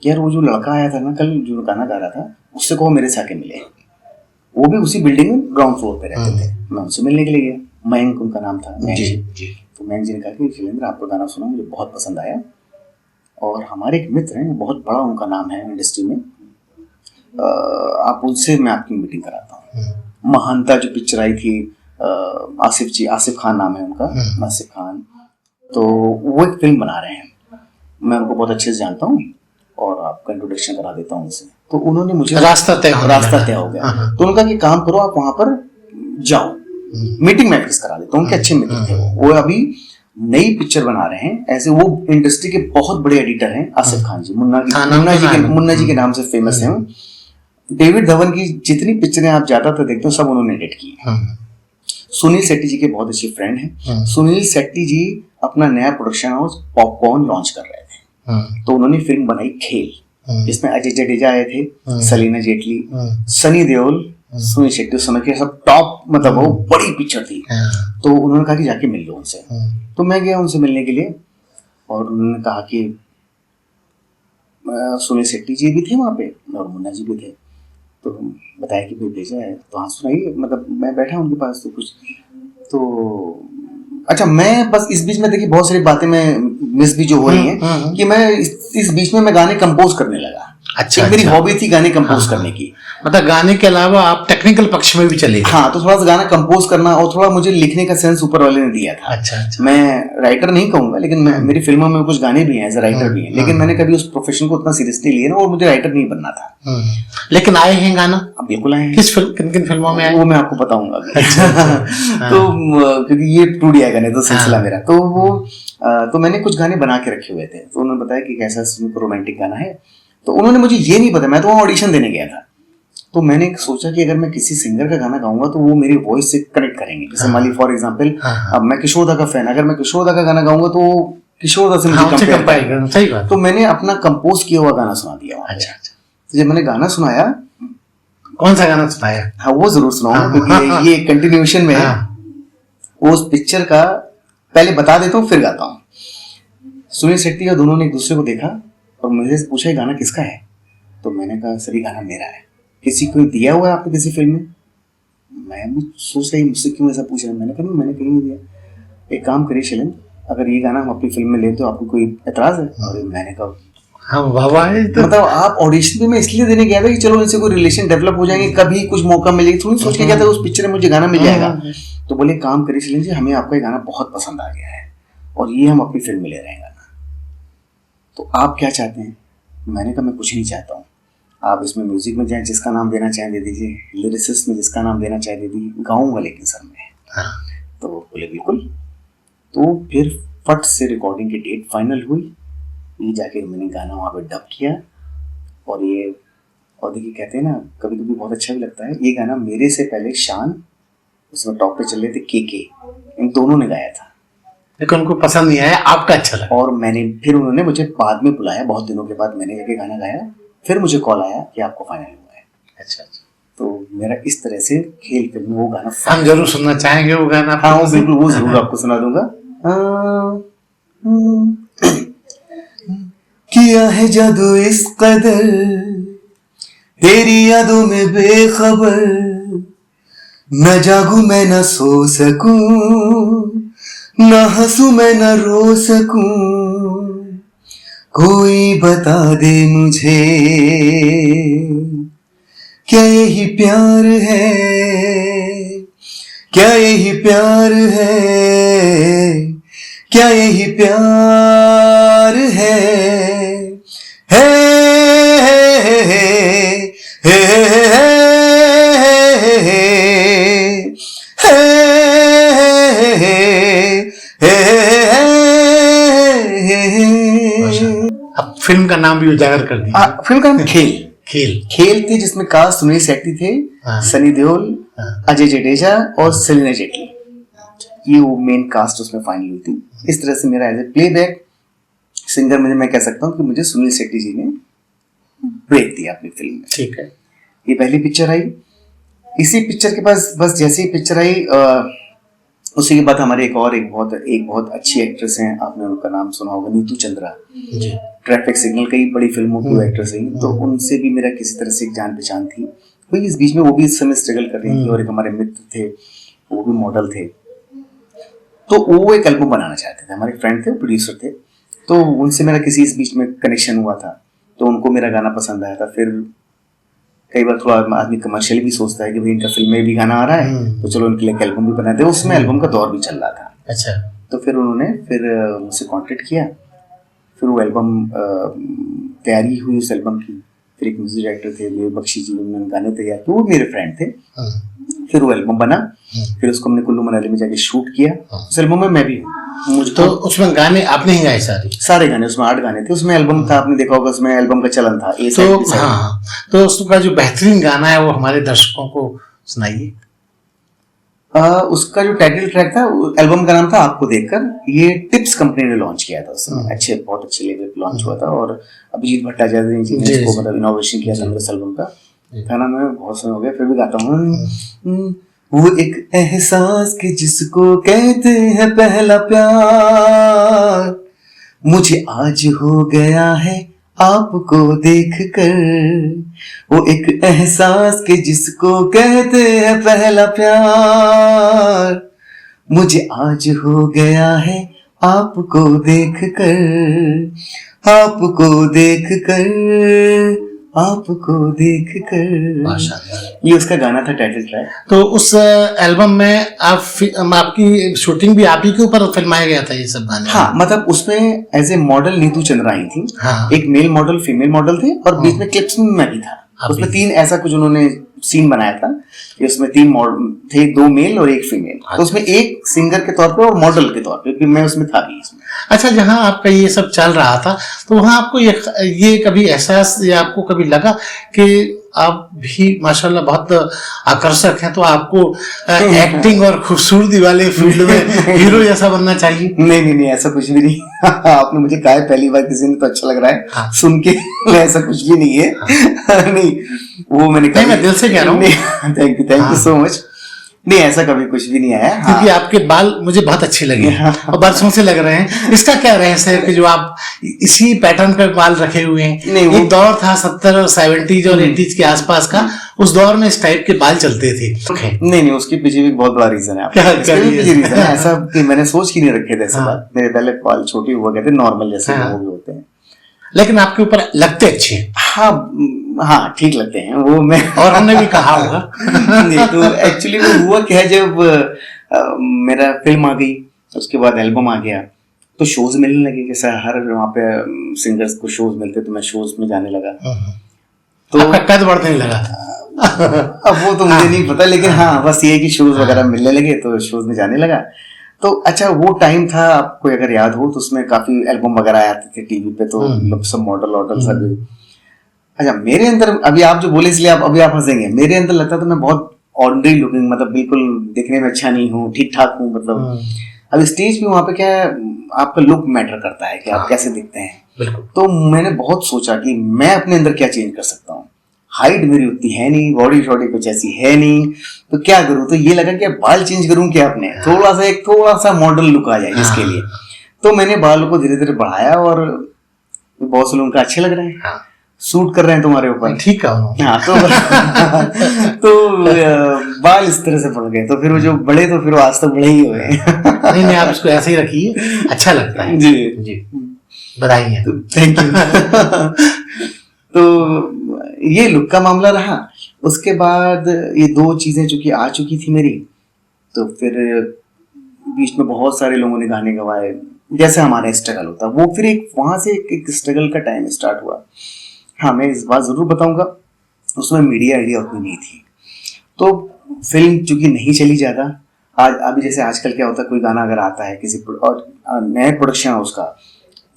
यार वो जो लड़का आया था ना कल, जो गाना गा रहा था, उससे कहो मेरे से आके मिले। वो भी उसी बिल्डिंग में ग्राउंड फ्लोर पे रहते थे। मैं उनसे मिलने के लिए गया। मयंक उनका नाम था, मयंक जी। तो मयंक जी ने कहा कि शैलेंद्र आपका गाना सुना, मुझे बहुत पसंद आया, और हमारे एक मित्र हैं, बहुत बड़ा उनका नाम है इंडस्ट्री में, आप उनसे मैं आपकी मीटिंग कराता हूँ। महानता जो पिक्चर आई थी, आसिफ खान नाम है उनका, आसिफ खान, तो वो एक फिल्म बना रहे हैं। मैं उनको बहुत अच्छे से जानता हूँ और आपका इंट्रोडक्शन करा देता हूँ उनसे। तो उन्होंने मुझे रास्ता तय हो गया। तो उनका कि काम करो, आप वहां पर जाओ, मीटिंग मैं फिक्स करा देता हूँ। उनके अच्छे मित्र थे वो अभी नई पिक्चर बना रहे हैं। ऐसे वो इंडस्ट्री के बहुत बड़े एडिटर हैं, आसिफ खान जी, मुन्ना जी के नाम से फेमस हैं। डेविड धवन की जितनी पिक्चरें आप ज्यादातर देखते हो सब उन्होंने एडिट की है। सुनील शेट्टी जी के बहुत अच्छे फ्रेंड हैं। सुनील शेट्टी जी अपना नया प्रोडक्शन हाउस पॉपकॉर्न लॉन्च कर रहे थे। तो उन्होंने फिल्म बनाई खेल, जिसमें अजय जडेजा आए थे, सलीना जेटली, सनी देओल, सुनील शेट्टी, उस समय के सब टॉप, मतलब वो बड़ी पिक्चर थी। तो उन्होंने कहा कि जाके मिल लो उनसे। तो मैं गया उनसे मिलने के लिए, और उन्होंने कहा कि सुनील शेट्टी जी भी थे वहाँ पे और मुन्ना जी भी थे। तो बताया कि भाई भेजा है, तो हाँ सुनाइए, मतलब मैं बैठा उनके पास तो कुछ तो अच्छा, मैं बस इस बीच में देखिए बहुत सारी बातें मैं मिस भी जो हो रही हैं कि मैं इस बीच में मैं गाने कंपोज करने लगा। अच्छा, एक मेरी अच्छा। हॉबी थी गाने कंपोज करने की। मतलब गाने के अलावा आप टेक्निकल पक्ष में भी चले गए। हाँ, तो थोड़ा सा गाना कंपोज करना और थोड़ा मुझे लिखने का सेंस ऊपर वाले ने दिया था। अच्छा, अच्छा। मैं राइटर नहीं कहूंगा, लेकिन मेरी फिल्मों में कुछ गाने भी हैं, एज अ राइटर भी हैं, लेकिन मैंने कभी उस प्रोफेशन को उतना सीरियसली लिया ना, और मुझे राइटर नहीं बनना था। लेकिन आए हैं गाना? अब बिल्कुल आए हैं। किस फिल्म, किन किन फिल्मों में आए? वो मैं आपको बताऊंगा अभी। तो क्योंकि ये टूट जाएगा नहीं तो सिलसिला मेरा, तो वो तो मैंने कुछ गाने बना के रखे हुए थे, तो उन्होंने बताया कि कैसा रोमांटिक गाना है। तो उन्होंने मुझे ये नहीं पता, मैं तो वहाँ ऑडिशन देने गया था। तो मैंने सोचा कि अगर मैं किसी सिंगर का गाना गाऊंगा तो वो मेरी वॉइस से कनेक्ट करेंगे। जैसे मान फॉर एग्जांपल, अब मैं किशोर दा का फैन, अगर मैं किशोर दा का गाना गाऊंगा तो किशोर दा से मुझे कंपेयर करेगा। सही बात। तो मैंने अपना कंपोज किया हुआ गाना सुना दिया। अच्छा, अच्छा। तो जब मैंने गाना सुनाया, कौन सा गाना सुनाया? हाँ वो जरूर सुनाऊंगा, क्योंकि ये कंटिन्यूएशन में है। उस पिक्चर का पहले बता देता हूँ फिर गाता हूँ। सुनील शेट्टी और दोनों ने एक दूसरे को देखा और मुझे पूछा ये गाना किसका है। तो मैंने कहा सर ये गाना मेरा है। किसी को दिया हुआ है आपने किसी फिल्म में? मैं भी सोच रही मुझसे क्यों ऐसा पूछ रहा है। मैंने कहा नहीं, मैंने कहीं नहीं दिया। एक काम करिए शैलेंद्र, अगर ये गाना हम अपनी फिल्म में लें तो आपको कोई एतराज है? और मैंने कहा हाँ वाह है तो। मतलब आप ऑडिशन भी मैं इसलिए देने गया था कि चलो इनसे कोई रिलेशन डेवलप हो जाएंगे, कभी कुछ मौका मिलेगा, थोड़ी सोच के गया था उस पिक्चर में मुझे गाना मिल जाएगा। तो बोले काम करिए शैलेंद्र जी, हमें आपका ये गाना बहुत पसंद आ गया है और ये हम अपनी फिल्म में ले रहे हैं गाना, तो आप क्या चाहते हैं? मैंने कहा मैं कुछ नहीं चाहता हूँ, आप इसमें म्यूजिक में चाहे जिसका नाम देना चाहे दे दीजिए, लिरिसिस्ट में जिसका नाम देना चाहे दे दीजिए, गाऊंगा लेकिन सर मैं। तो बोले बिल्कुल। तो फिर फट से रिकॉर्डिंग की डेट फाइनल हुई, ये जाके मैंने गाना वहाँ पे डब किया। और ये और देखिए कहते हैं ना कभी कभी बहुत अच्छा भी लगता है, ये गाना मेरे से पहले शान उसमें टॉप पे चल रहे थे, के इन दोनों ने गाया था, लेकिन उनको पसंद नहीं आया, आपका अच्छा लगा। और मैंने फिर उन्होंने मुझे बाद में बुलाया, बहुत दिनों के बाद मैंने जाके गाना गाया, फिर मुझे कॉल आया कि आपको फाइनल हुआ है। अच्छा, अच्छा। तो मेरा इस तरह से खेल फिल्म वो गाना हम जरूर सुनना चाहेंगे वो गाना। हाँ वो बिल्कुल, वो जरूर आपको सुना दूंगा। किया है जादू इस कदर तेरी यादों में बेखबर, न जागू मैं न सो सकूं, न हंसू मैं न रो सकूं, कोई बता दे मुझे क्या यही प्यार है, क्या यही प्यार है, क्या यही प्यार है, है, है, है, अब फिल्म का नाम भी उजागर कर दिया। फिल्म का नाम खेल खेल थी, जिसमें कास्ट सुनील शेट्टी थे, सनी देओल, अजय जडेजा और सेलिना जेटली, ये वो मेन कास्ट उसमें फाइनल हुई थी। इस तरह से मेरा एज ए प्लेबैक सिंगर मुझे मैं कह सकता हूँ कि मुझे सुनील शेट्टी जी ने ब्रेक दिया अपनी फिल्म में। ठीक है। ये पहली पिक्चर आई, इसी पिक्चर के पास बस जैसे ही पिक्चर आई उसी के बाद हमारे एक बहुत अच्छी एक्ट्रेस हैं, आपने उनका नाम सुना होगा, नीतू चंद्रा जी। ट्रैफिक सिग्नल, कई बड़ी फिल्मों की एक्ट्रेस रही, तो उनसे भी मेरा किसी तरह से एक जान पहचान थी। कोई इस बीच में वो भी इस समय स्ट्रगल कर रही थी, और एक हमारे मित्र थे वो भी मॉडल थे, तो वो एक एल्बम बनाना चाहते थे, हमारे फ्रेंड थे, प्रोड्यूसर थे, तो उनसे मेरा किसी इस बीच में कनेक्शन हुआ था, तो उनको मेरा गाना पसंद आया था। फिर कई बार थोड़ा आदमी कमर्शियल भी सोचता है कि भाई इनका फिल्म में भी गाना आ रहा है, तो चलो इनके लिए एक एल्बम भी बना दे, उसमें एल्बम का दौर भी चल रहा था। अच्छा। तो फिर उन्होंने मुझसे कांटेक्ट किया, फिर वो एल्बम तैयारी हुई उस एल्बम की, फिर एक म्यूजिक डायरेक्टर थे विवेक बख्शी जी, उन्होंने गाने तैयार किए, वो मेरे फ्रेंड थे, फिर वो एल्बम बना, फिर उसको हमने कुल्लू मनाली में जाके शूट किया। उस एल्बम में मैं भी हूँ। तो उसमें गाने आपने ही गाए सारे गाने, उसमें 8 गाने थे, उसमें एल्बम था, आपने देखा होगा उसमें एल्बम का चलन था। तो हाँ, तो उसका जो बेहतरीन गाना है वो हमारे दर्शकों को सुनाइए। उसका जो टाइटल ट्रैक था, एल्बम का नाम था आपको देखकर, ये टिप्स कंपनी ने लॉन्च किया था उस समय, बहुत अच्छे लेवल पे लॉन्च हुआ था, और अभिजीत भट्टाचार्य जी ने इसको मतलब इनोवेशन किया था इस एल्बम का। गाना मैं बहुत समय हो गया, फिर भी गाता हूँ। वो एक एहसास के जिसको कहते हैं पहला प्यार, मुझे आज हो गया है आपको देख कर, वो एक एहसास के जिसको कहते हैं पहला प्यार, मुझे आज हो गया है आपको देख कर, आपको देख कर, आपको देख कर। माशाल्लाह। ये उसका गाना था, टाइटल ट्रैक। तो उस एल्बम में आपकी शूटिंग भी आप ही के ऊपर फिल्माया गया था ये सब गाने? हाँ, मतलब उसमें as a model Neetu Chandra आई थी। हाँ। एक मेल मॉडल, फीमेल मॉडल थे, और बीच में क्लिप्स में मैं भी था। आप उसमें भी। 3 ऐसा कुछ उन्होंने सीन बनाया था कि उसमें 3 मॉडल थे, 2 मेल और 1 फीमेल। तो उसमें एक सिंगर के तौर पे और मॉडल के तौर पे, क्योंकि मैं उसमें था भी इसमें। अच्छा, जहाँ आपका ये सब चल रहा था तो वहाँ आपको ये कभी एहसास या आपको कभी लगा कि आप भी माशाल्लाह बहुत आकर्षक हैं, तो आपको एक्टिंग और खूबसूरती वाले फील्ड में हीरो जैसा बनना चाहिए? नहीं, ऐसा कुछ भी नहीं। आपने मुझे कहा है पहली बार किसी ने, तो अच्छा लग रहा है। हाँ। सुन के। ऐसा कुछ भी नहीं है। नहीं, वो मैंने नहीं, मैं दिल से कह रहा हूँ। Thank you so much. नहीं, ऐसा कभी कुछ भी नहीं आया। क्योंकि आपके बाल मुझे बहुत अच्छे लगे और बरसों से लग रहे हैं। इसका क्या रहस्य है कि जो आप इसी पैटर्न पे बाल रखे हुए हैं? नहीं, एक दौर था 70 और 70s और 80s के आसपास का, उस दौर में इस टाइप के बाल चलते थे। नहीं, उसके पीछे भी बहुत बड़ा रीजन है। क्या इसके भी पीछे reason रीजन है, ऐसा कि मैंने सोच के नहीं रखे थे ऐसे हाँ। बात। मेरे पहले बाल छोटे हुआ करते, नॉर्मल जैसे हाँ। वो भी होते हैं। लेकिन आपके ऊपर लगते अच्छे हैं। हाँ, ठीक लगते हैं वो। मैं और हमने भी कहा होगा। नहीं, तो एक्चुअली वो हुआ क्या है, जब मेरा फिल्म आ गई, उसके बाद एल्बम आ गया, तो शोज मिलने लगे। जैसे हर वहाँ पे सिंगर्स को शोज मिलते, तो मैं शोज में जाने लगा। तो आपका कद बढ़ने लगा। अब वो तो मुझे नहीं पता, लेकिन हाँ, बस ये है कि शोज वगैरह मिलने लगे, तो शोज में जाने लगा। तो अच्छा, वो टाइम था, आपको अगर याद हो तो उसमें काफी एल्बम वगैरह आते थे टीवी पे, तो मतलब सब मॉडल सब। अच्छा, मेरे अंदर अभी आप जो बोले इसलिए अभी आप हंसेंगे, मेरे अंदर लगता था मैं बहुत ऑर्डिनरी लुकिंग, मतलब बिल्कुल दिखने में अच्छा नहीं हूँ, ठीक ठाक हूँ, मतलब। अब स्टेज पे वहां पे क्या है, आपका लुक मैटर करता है कि आप कैसे दिखते हैं। तो मैंने बहुत सोचा कि मैं अपने अंदर क्या चेंज कर सकता हूँ। हाइट मेरी उतनी है नहीं, बॉडी शॉडी कुछ ऐसी है नहीं, तो क्या करूँ। तो ये लगा कि बाल चेंज करूँ क्या अपने, थोड़ा सा मॉडल लुक आ जाए जिसके लिए। तो मैंने बालों को धीरे धीरे बढ़ाया, और बहुत से लोगों का अच्छे लग रहे हैं, सूट कर रहे हैं तुम्हारे ऊपर। ठीक है। हाँ, तो बाल इस तरह से बढ़ गए, तो फिर वो जो बढ़े, तो फिर वो आज तक बड़े ही हुए। नहीं, आप इसको ऐसे ही रखिए, अच्छा लगता है। जी, बधाई है। Thank you. तो ये लुक का मामला रहा। उसके बाद ये 2 चीजें चूंकि आ चुकी थी मेरी, तो फिर बीच में बहुत सारे लोगों ने गाने गवाए, जैसे हमारा स्ट्रगल होता, वो फिर वहां से एक स्ट्रगल का टाइम स्टार्ट हुआ। हाँ, मैं इस बात जरूर बताऊंगा, उसमें मीडिया आइडिया उतनी नहीं थी, तो फिल्म चूंकि नहीं चली ज्यादा। आज अभी जैसे आजकल क्या होता है, कोई गाना अगर आता है किसी और नए प्रोडक्शन हाउस का,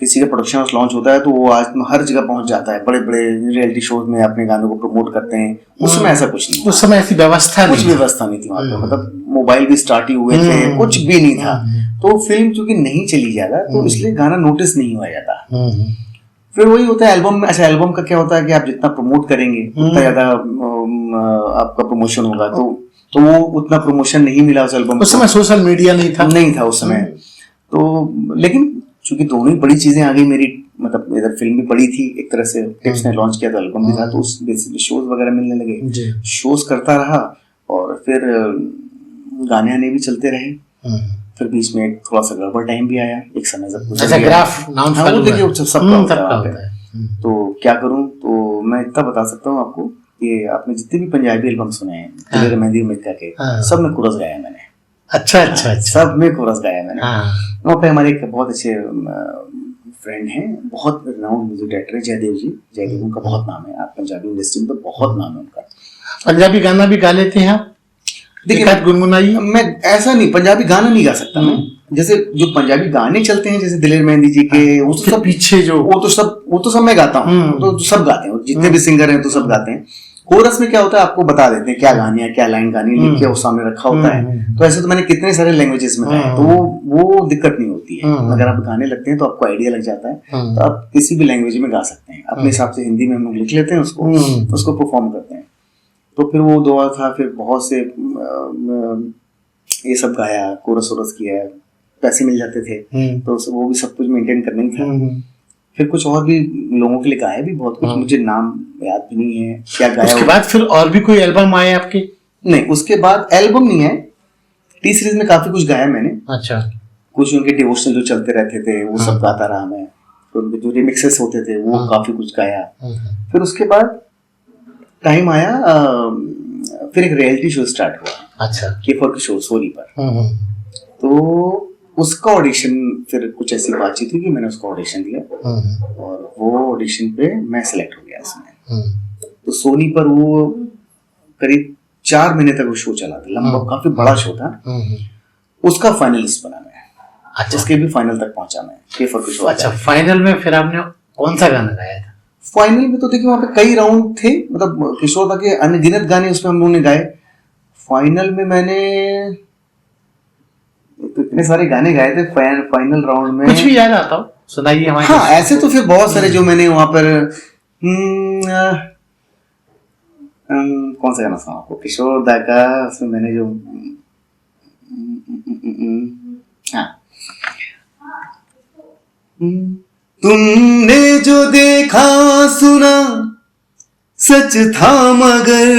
किसी का प्रोडक्शन हाउस लॉन्च होता है, तो वो आज हर जगह पहुंच जाता है, बड़े बड़े रियलिटी शोज में अपने गानों को प्रमोट करते हैं। उस समय ऐसा कुछ नहीं, उस समय ऐसी व्यवस्था कुछ व्यवस्था नहीं थी वहां पे, मतलब मोबाइल भी स्टार्ट ही हुए थे, कुछ भी नहीं था। तो फिल्म चूंकि नहीं चली ज्यादा, तो इसलिए गाना नोटिस नहीं हुआ जाता। फिर वही होता है एल्बम में। अच्छा, एल्बम का क्या होता है कि आप जितना प्रमोट करेंगे उतना ज्यादा आपका प्रमोशन होगा, तो वो उतना प्रमोशन नहीं मिला उस एल्बम। उस समय सोशल मीडिया नहीं था उस समय। तो लेकिन चूंकि दोनों ही बड़ी चीजें आ गई मेरी, मतलब इधर फिल्म भी बड़ी थी एक तरह से, टिप्स ने लॉन्च किया, तो एल्बम भी था, तो उस बेसिकली शोज वगैरह मिलने लगे, शोज करता रहा, और फिर गाने आने भी चलते रहे। फिर बीच में थोड़ा सा गड़बड़ टाइम भी आया, एक समय जब ग्राफ नाउन हाँ, वो देखिए सबका होता है। तो क्या करूं, तो मैं इतना बता सकता हूँ आपको कि आपने जितने भी पंजाबी एल्बम सुने हैं, दिलेर मेहंदी उम्मीद के, सब में कोरस गाया मैंने। अच्छा, सब में कोरस गाया मैंने। वहाँ पे हमारे एक बहुत अच्छे फ्रेंड हैं, बहुत रिनाउंड म्यूजिक डायरेक्टर है, जयदेव जी। जयदेव, उनका बहुत नाम है, आप पंजाबी इंडस्ट्री में तो बहुत नाम है उनका। पंजाबी गाना भी गा लेते हैं आप? देखिए, गुनगुनाइए। मैं ऐसा नहीं, पंजाबी गाना नहीं गा सकता मैं। जैसे जो पंजाबी गाने चलते हैं, जैसे दिलेर मेहंदी जी के, वो तो सब पीछे जो वो तो सब मैं गाता हूँ, तो सब गाते हैं, जितने भी सिंगर हैं तो सब गाते हैं। कोरस में क्या होता है, आपको बता देते हैं क्या गानी है, क्या लाइन गानी, लिख के वो सामने रखा होता है। तो ऐसे तो मैंने कितने सारे लैंग्वेजेस में गाए, तो वो दिक्कत नहीं होती है। अगर आप गाने लगते हैं तो आपको आइडिया लग जाता है, तो आप किसी भी लैंग्वेज में गा सकते हैं अपने हिसाब से। हिंदी में हम लोग लिख लेते हैं उसको परफॉर्म करते हैं। तो फिर वो दौर था, फिर बहुत से ये सब गाया, कोरस वोरस किया, पैसे मिल जाते थे, तो वो भी सब कुछ मेंटेन करना ही था। फिर कुछ और भी लोगों के लिए गाया भी बहुत कुछ, मुझे नाम याद भी नहीं है क्या गाया उसके होगा। बाद फिर और भी कोई एल्बम आए आपके? नहीं, उसके बाद एल्बम नहीं है, टी सीरीज में काफी कुछ गाया मैंने। अच्छा। कुछ उनके डिवोशनल जो चलते रहते थे वो सब गाता रहा मैं, फिर उनके जो रिमिक्सेस होते थे वो काफी कुछ गाया। फिर उसके बाद टाइम आया, फिर एक रियलिटी शो स्टार्ट हुआ अच्छा। के4 किशोर सोनी पर। तो उसका ऑडिशन, फिर कुछ ऐसी बातचीत हुई कि मैंने उसका ऑडिशन दिया और वो ऑडिशन पे मैं सेलेक्ट हो गया इसमें। तो सोनी पर वो करीब 4 महीने तक वो शो चला था, लंबा काफी बड़ा शो था। उसका फाइनलिस्ट बना मैं, अच्छा। उसके भी फाइनल तक पहुंचा मैं के4 किशोर। अच्छा, फाइनल में फिर आपने कौन सा गाना गाया था? फाइनल में तो देखिए वहां पे कई राउंड थे, मतलब किशोर दा के अनगिनत गाने उसमें हम लोगों ने गाए। फाइनल में मैंने तो इतने सारे गाने गाए थे फाइनल राउंड में। कुछ भी याद आता हो सुनाइए हमारे। हाँ, ऐसे तो फिर बहुत सारे जो मैंने वहां पर कौन सा गाना सुना आपको किशोर दा का, उसमें मैंने जो हाँ, तुमने जो देखा सुना सच था मगर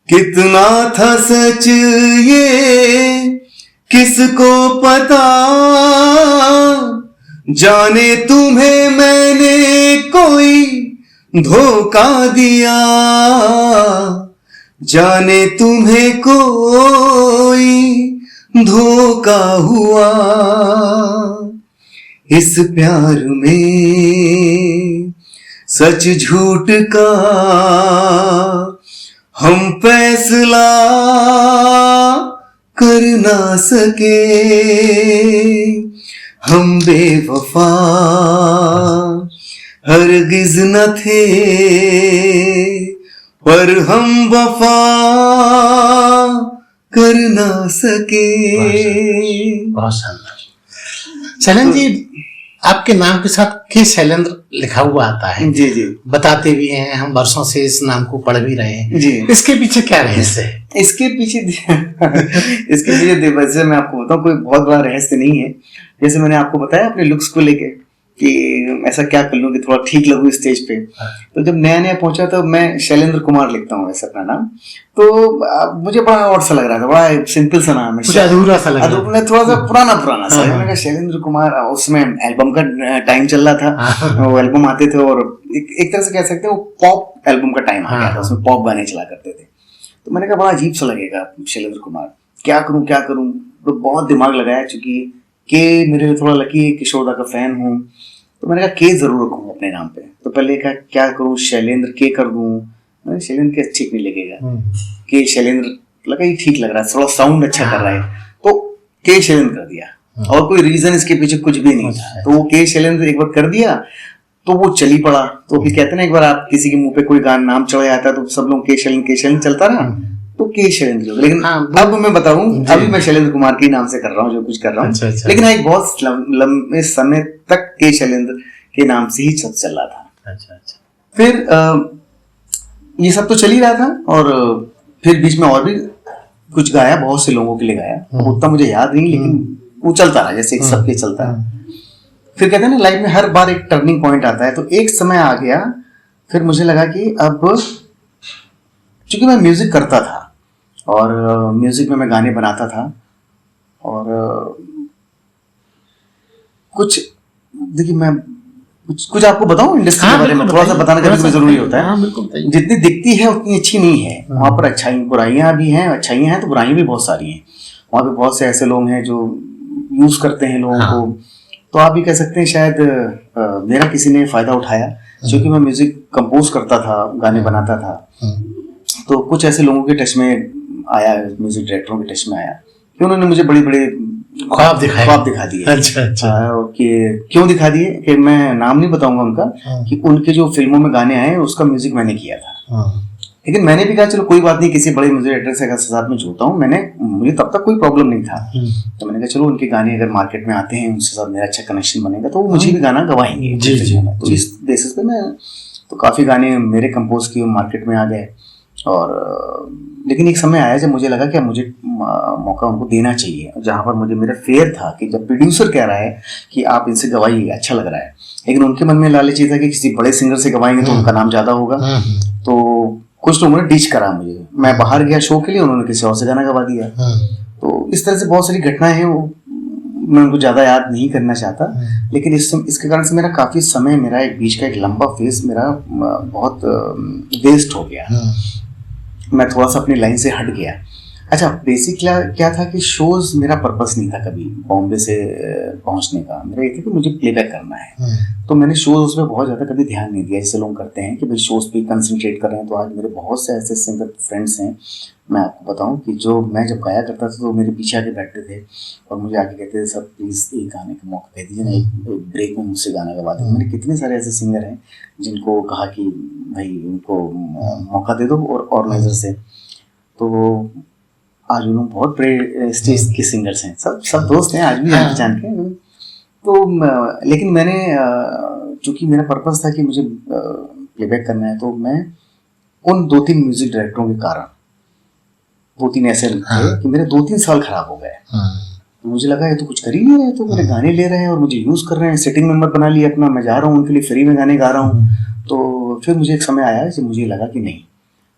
कितना था सच ये किसको पता, जाने तुम्हें मैंने कोई धोखा दिया, जाने तुम्हें कोई धोखा हुआ, इस प्यार में सच झूठ का हम फैसला कर ना सके, हम बेवफा हरगिज न थे पर हम वफा कर ना सके। बहुत शानदार। शैलेंद्र जी, आपके नाम के साथ के शैलेंद्र लिखा हुआ आता है। जी जी, बताते भी हैं, हम वर्षों से इस नाम को पढ़ भी रहे हैं जी। इसके पीछे क्या रहस्य है? इसके पीछे वैसे मैं आपको बताऊं, कोई बहुत बड़ा रहस्य नहीं है। जैसे मैंने आपको बताया अपने लुक्स को लेके कि ऐसा क्या कर लूं कि थोड़ा ठीक लगूं स्टेज पे। तो जब नया नया पहुंचा तो मैं शैलेंद्र कुमार लिखता हूँ वैसे अपना नाम, तो मुझे बड़ा ऑड सा लग रहा था, बड़ा सिंपल सा नाम है, कुछ अधूरा सा लग रहा अधूरा, थोड़ा सा पुराना सा। मैंने कहा शैलेंद्र कुमार, उसमें एल्बम का टाइम चल रहा था, वो एल्बम आते थे और एक तरह से कह सकते हैं वो पॉप एल्बम का टाइम आ गया था, उसमें पॉप गाने चला करते थे। तो मैंने कहा बड़ा अजीब सा लगेगा शैलेंद्र कुमार, क्या करूं। तो बहुत दिमाग लगाया, चूंकि के मेरे लिए थोड़ा लकी, किशोर दा का फैन हूँ, तो मैंने कहा के जरूर रखूंगा अपने नाम पे। तो पहले कहा क्या करूं, शैलेंद्र के कर दूं, शैलेंद्र के ठीक नहीं लगेगा, के शैलेंद्र लगा ये ठीक लग रहा है, थोड़ा साउंड अच्छा कर रहा है, तो के शैलेंद्र कर दिया। और कोई रीजन इसके पीछे कुछ भी नहीं था, तो वो के शैलेंद्र एक बार कर दिया तो वो चली पड़ा। तो फिर कहते ना, एक बार आप किसी के मुंह पे कोई गाना नाम चढ़ जाता है तो सब लोग के शैलेंद्र चलता रहा, तो के शैलेंद्र। लेकिन अब मैं बताऊं, अभी मैं शैलेंद्र कुमार के नाम से कर रहा हूँ जो कुछ कर रहा हूँ। लेकिन एक बहुत लंबे समय तक के शैलेंद्र के नाम से ही चल रहा था। फिर ये सब तो चल ही रहा था, और फिर बीच में और भी कुछ गाया, बहुत से लोगों के लिए गाया, उतना मुझे याद नहीं, लेकिन वो चलता रहा जैसे सबके चलता है। फिर कहते हैं ना, लाइफ में हर बार एक टर्निंग पॉइंट आता है, तो एक समय आ गया, फिर मुझे लगा कि अब चूंकि मैं म्यूजिक करता था और म्यूजिक में मैं गाने बनाता था, और कुछ देखिए मैं कुछ आपको बताऊं इंडस्ट्री के बारे में, थोड़ा सा बताना कभी जरूरी होता है। जितनी दिखती है उतनी अच्छी नहीं है, वहां पर अच्छाई बुराइयां भी हैं, अच्छाइयां हैं तो बुराइयां भी बहुत सारी हैं। वहां पे बहुत से ऐसे लोग हैं जो यूज करते हैं लोगों को, तो आप भी कह सकते हैं शायद मेरा किसी ने फायदा उठाया, क्योंकि मैं म्यूजिक कंपोज करता था, गाने बनाता था, तो कुछ ऐसे लोगों के टच में आया, म्यूजिक डायरेक्टरों के टच में आया, कि उन्होंने मुझे बड़े बड़े ख्वाब दिखा दिए। अच्छा। कि क्यों दिखा दिए, कि मैं नाम नहीं बताऊंगा उनका, कि उनके जो फिल्मों में गाने आए उसका म्यूजिक मैंने किया था। लेकिन मैंने भी कहा चलो कोई बात नहीं, किसी बड़े म्यूजिक डायरेक्टर से साथ में जुड़ता हूँ, मुझे तब तक कोई प्रॉब्लम नहीं था। तो मैंने कहा चलो उनके गाने अगर मार्केट में आते हैं, उनके साथ मेरा अच्छा कनेक्शन बनेगा, तो वो मुझे भी गाना गवाएंगे। तो इस बेसिस पे मैं तो काफी गाने मेरे कंपोज किए मार्केट में आ गए, और लेकिन एक समय आया जब मुझे लगा कि अब मुझे मौका उनको देना चाहिए, जहाँ पर मुझे मेरा फेयर था कि जब प्रोड्यूसर कह रहा है कि आप इनसे गवाइए, अच्छा लग रहा है, लेकिन उनके मन में लालच ये था कि किसी बड़े सिंगर से गवाएंगे तो उनका नाम ज़्यादा होगा। तो कुछ लोगों ने डीच करा मुझे, मैं बाहर गया शो के लिए, उन्होंने किसी और से गाना गवा दिया। तो इस तरह से बहुत सारी घटनाएं हैं, वो मैं उनको ज़्यादा याद नहीं करना चाहता, लेकिन इसके कारण से मेरा काफ़ी समय, मेरा एक बीच का एक लंबा फेज मेरा बहुत वेस्ट हो गया। मैं थोड़ा सा अपनी लाइन से हट गया। अच्छा, बेसिक क्या था कि शोज मेरा पर्पस नहीं था कभी बॉम्बे से पहुंचने का, मेरा ये था कि मुझे प्लेबैक करना है। तो मैंने शोज उसमें बहुत ज़्यादा कभी ध्यान नहीं दिया, जैसे लोग करते हैं कि भाई शोज पे कंसंट्रेट कर रहे हैं। तो आज मेरे बहुत से ऐसे सिंगर फ्रेंड्स हैं, मैं आपको बताऊं कि जो मैं जब गाया करता था तो मेरे पीछे आके बैठते थे और मुझे आके कहते थे, सर प्लीज़ एक गाने का मौका दे दीजिए ना, एक ब्रेक में मुझसे गाना गवा दो। मैंने कितने सारे ऐसे सिंगर हैं जिनको कहा कि भाई उनको मौका दे दो और ऑर्गेनाइजर से। तो आज उन लोग बहुत बड़े स्टेज के सिंगर्स हैं, सब दोस्त हैं आज भी जान पहचान के। तो लेकिन मैंने चूँकि मेरा पर्पस था कि मुझे प्लेबैक करना है, तो मैं उन 2-3 म्यूजिक डायरेक्टरों के कारण 2-3 ऐसे थे कि मेरे 2-3 साल खराब हो गए। तो मुझे लगा ये तो कुछ कर ही नहीं रहे, तो मेरे गाने ले रहे हैं और मुझे यूज़ कर रहे हैं, सेटिंग मेंबर बना लिया अपना, मैं जा रहा हूँ उनके लिए फ्री में गाने गा रहा हूँ। तो फिर मुझे एक समय आया जब मुझे लगा कि नहीं,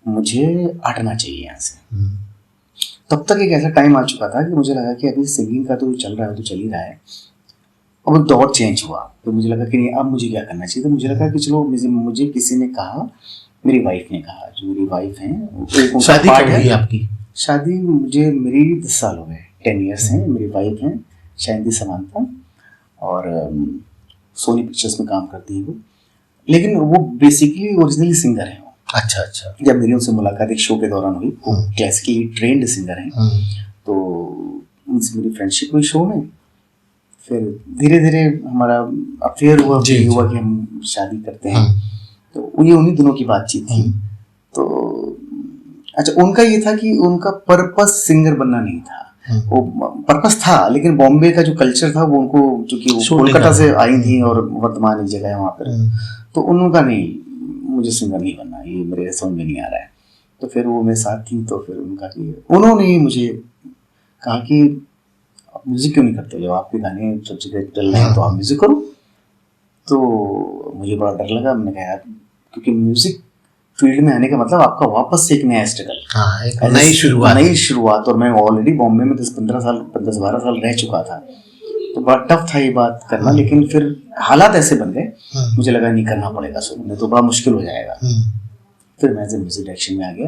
मुझे हटना चाहिए यहाँ से। तब तक एक ऐसा टाइम आ चुका था कि मुझे लगा कि अभी सिंगिंग का तो चल रहा है, वो तो चल ही रहा है। अब दौर चेंज हुआ तो मुझे लगा कि नहीं, अब मुझे क्या करना चाहिए। तो मुझे लगा कि चलो, मुझे किसी ने कहा, मेरी वाइफ ने कहा, जो मेरी वाइफ हैं, शादी कब हुई आपकी? शादी मेरी 10 साल हो गए, 10 ईयर्स हैं। मेरी वाइफ हैं शांति समांता, और सोनी पिक्चर्स में काम करती है वो, लेकिन वो बेसिकली ओरिजिनली सिंगर हैं। अच्छा अच्छा। जब मेरी उनसे मुलाकात एक शो के दौरान हुई, वो क्लासिकली ट्रेंड सिंगर हैं, तो उनसे मेरी फ्रेंडशिप हुई शो में। फिर धीरे धीरे हमारा अफेयर हुआ कि हम शादी करते हैं। तो ये उन्हीं दिनों की बातचीत थी। तो अच्छा, उनका ये था कि उनका पर्पस सिंगर बनना नहीं था, वो पर्पस था, लेकिन बॉम्बे का जो कल्चर था वो उनको, चूंकि वो कोलकाता से आई थी और वर्तमान एक जगह है वहाँ पर, तो उनका नहीं, मुझे सिंगर नहीं बनना, ये मेरे समझ में नहीं आ रहा है। तो फिर वो मेरे साथ थी, तो फिर उन्होंने ही मुझे कहा कि म्यूजिक क्यों नहीं करते, जब आपके गाने सब जगह चल रहे हैं तो आप म्यूजिक करो। तो मुझे बड़ा डर लगा, मैंने कहा यार, क्योंकि म्यूजिक फील्ड में आने का मतलब आपका वापस से एक नया स्ट्रगल, एक नई शुरुआत। और मैं ऑलरेडी बॉम्बे में 10-12 साल रह चुका था, तो बड़ा टफ था ये बात करना। लेकिन फिर हालात ऐसे बन गए, मुझे लगा नहीं, करना पड़ेगा, सो नहीं तो बड़ा मुश्किल हो जाएगा। फिर मैं म्यूजिक डायरेक्शन में आ गया।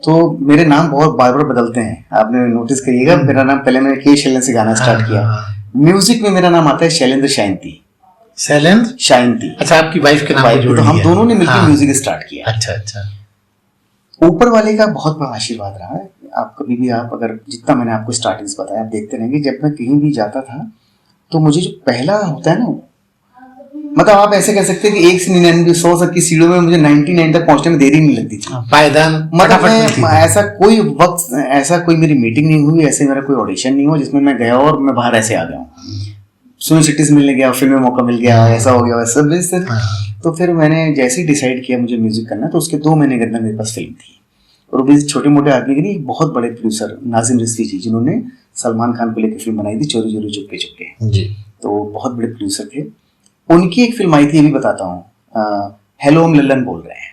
तो मेरे नाम बहुत बार बार बदलते हैं, आपने नोटिस करिएगा। मेरा नाम पहले मैंने के शैलेंद्र से गाना स्टार्ट किया, म्यूजिक में मेरा नाम आता है शैलेंद्र शांति। अच्छा, आपकी वाइफ के नाम पे जोड़ दिया। तो हम दोनों ने मिलकर म्यूजिक स्टार्ट किया। अच्छा अच्छा। ऊपर वाले का बहुत बड़ा आशीर्वाद रहा है। आप कभी भी, आप अगर, जितना मैंने आपको स्टार्टिंग से बताया, आप देखते रहेंगे, जब मैं कहीं भी जाता था तो मुझे जो पहला होता है ना, मतलब आप ऐसे कह सकते हैं कि 1 से 99 100 तक की सीढ़ियों में मुझे 99 तक पहुंचने में देरी नहीं लगती थी। पायदान मतलब ऐसा कोई वक्त, ऐसा कोई मेरी मीटिंग नहीं हुई, ऐसे मेरा कोई ऑडिशन नहीं हुआ जिसमें मैं गया और मैं बाहर ऐसे आ गया हूँ। सुनी सिटी से मिलने गया, फिल्म में मौका मिल गया, ऐसा हो गया वैसा वैसे। तो फिर मैंने जैसे ही डिसाइड किया मुझे म्यूजिक करना, तो उसके 2 महीने के अंदर मेरे पास फिल्म थी। और वो भी छोटे मोटे आदमी के लिए बहुत बड़े प्रोड्यूसर नाजिम रिजवी जी, जिन्होंने सलमान खान को लेकर फिल्म बनाई थी, चोरी चोरी चुपके चुपके जी। तो बहुत बड़े प्रोड्यूसर थे। उनकी एक फिल्म आई थी, ये भी बताता हूँ, हेलो हम लल्लन बोल रहे हैं,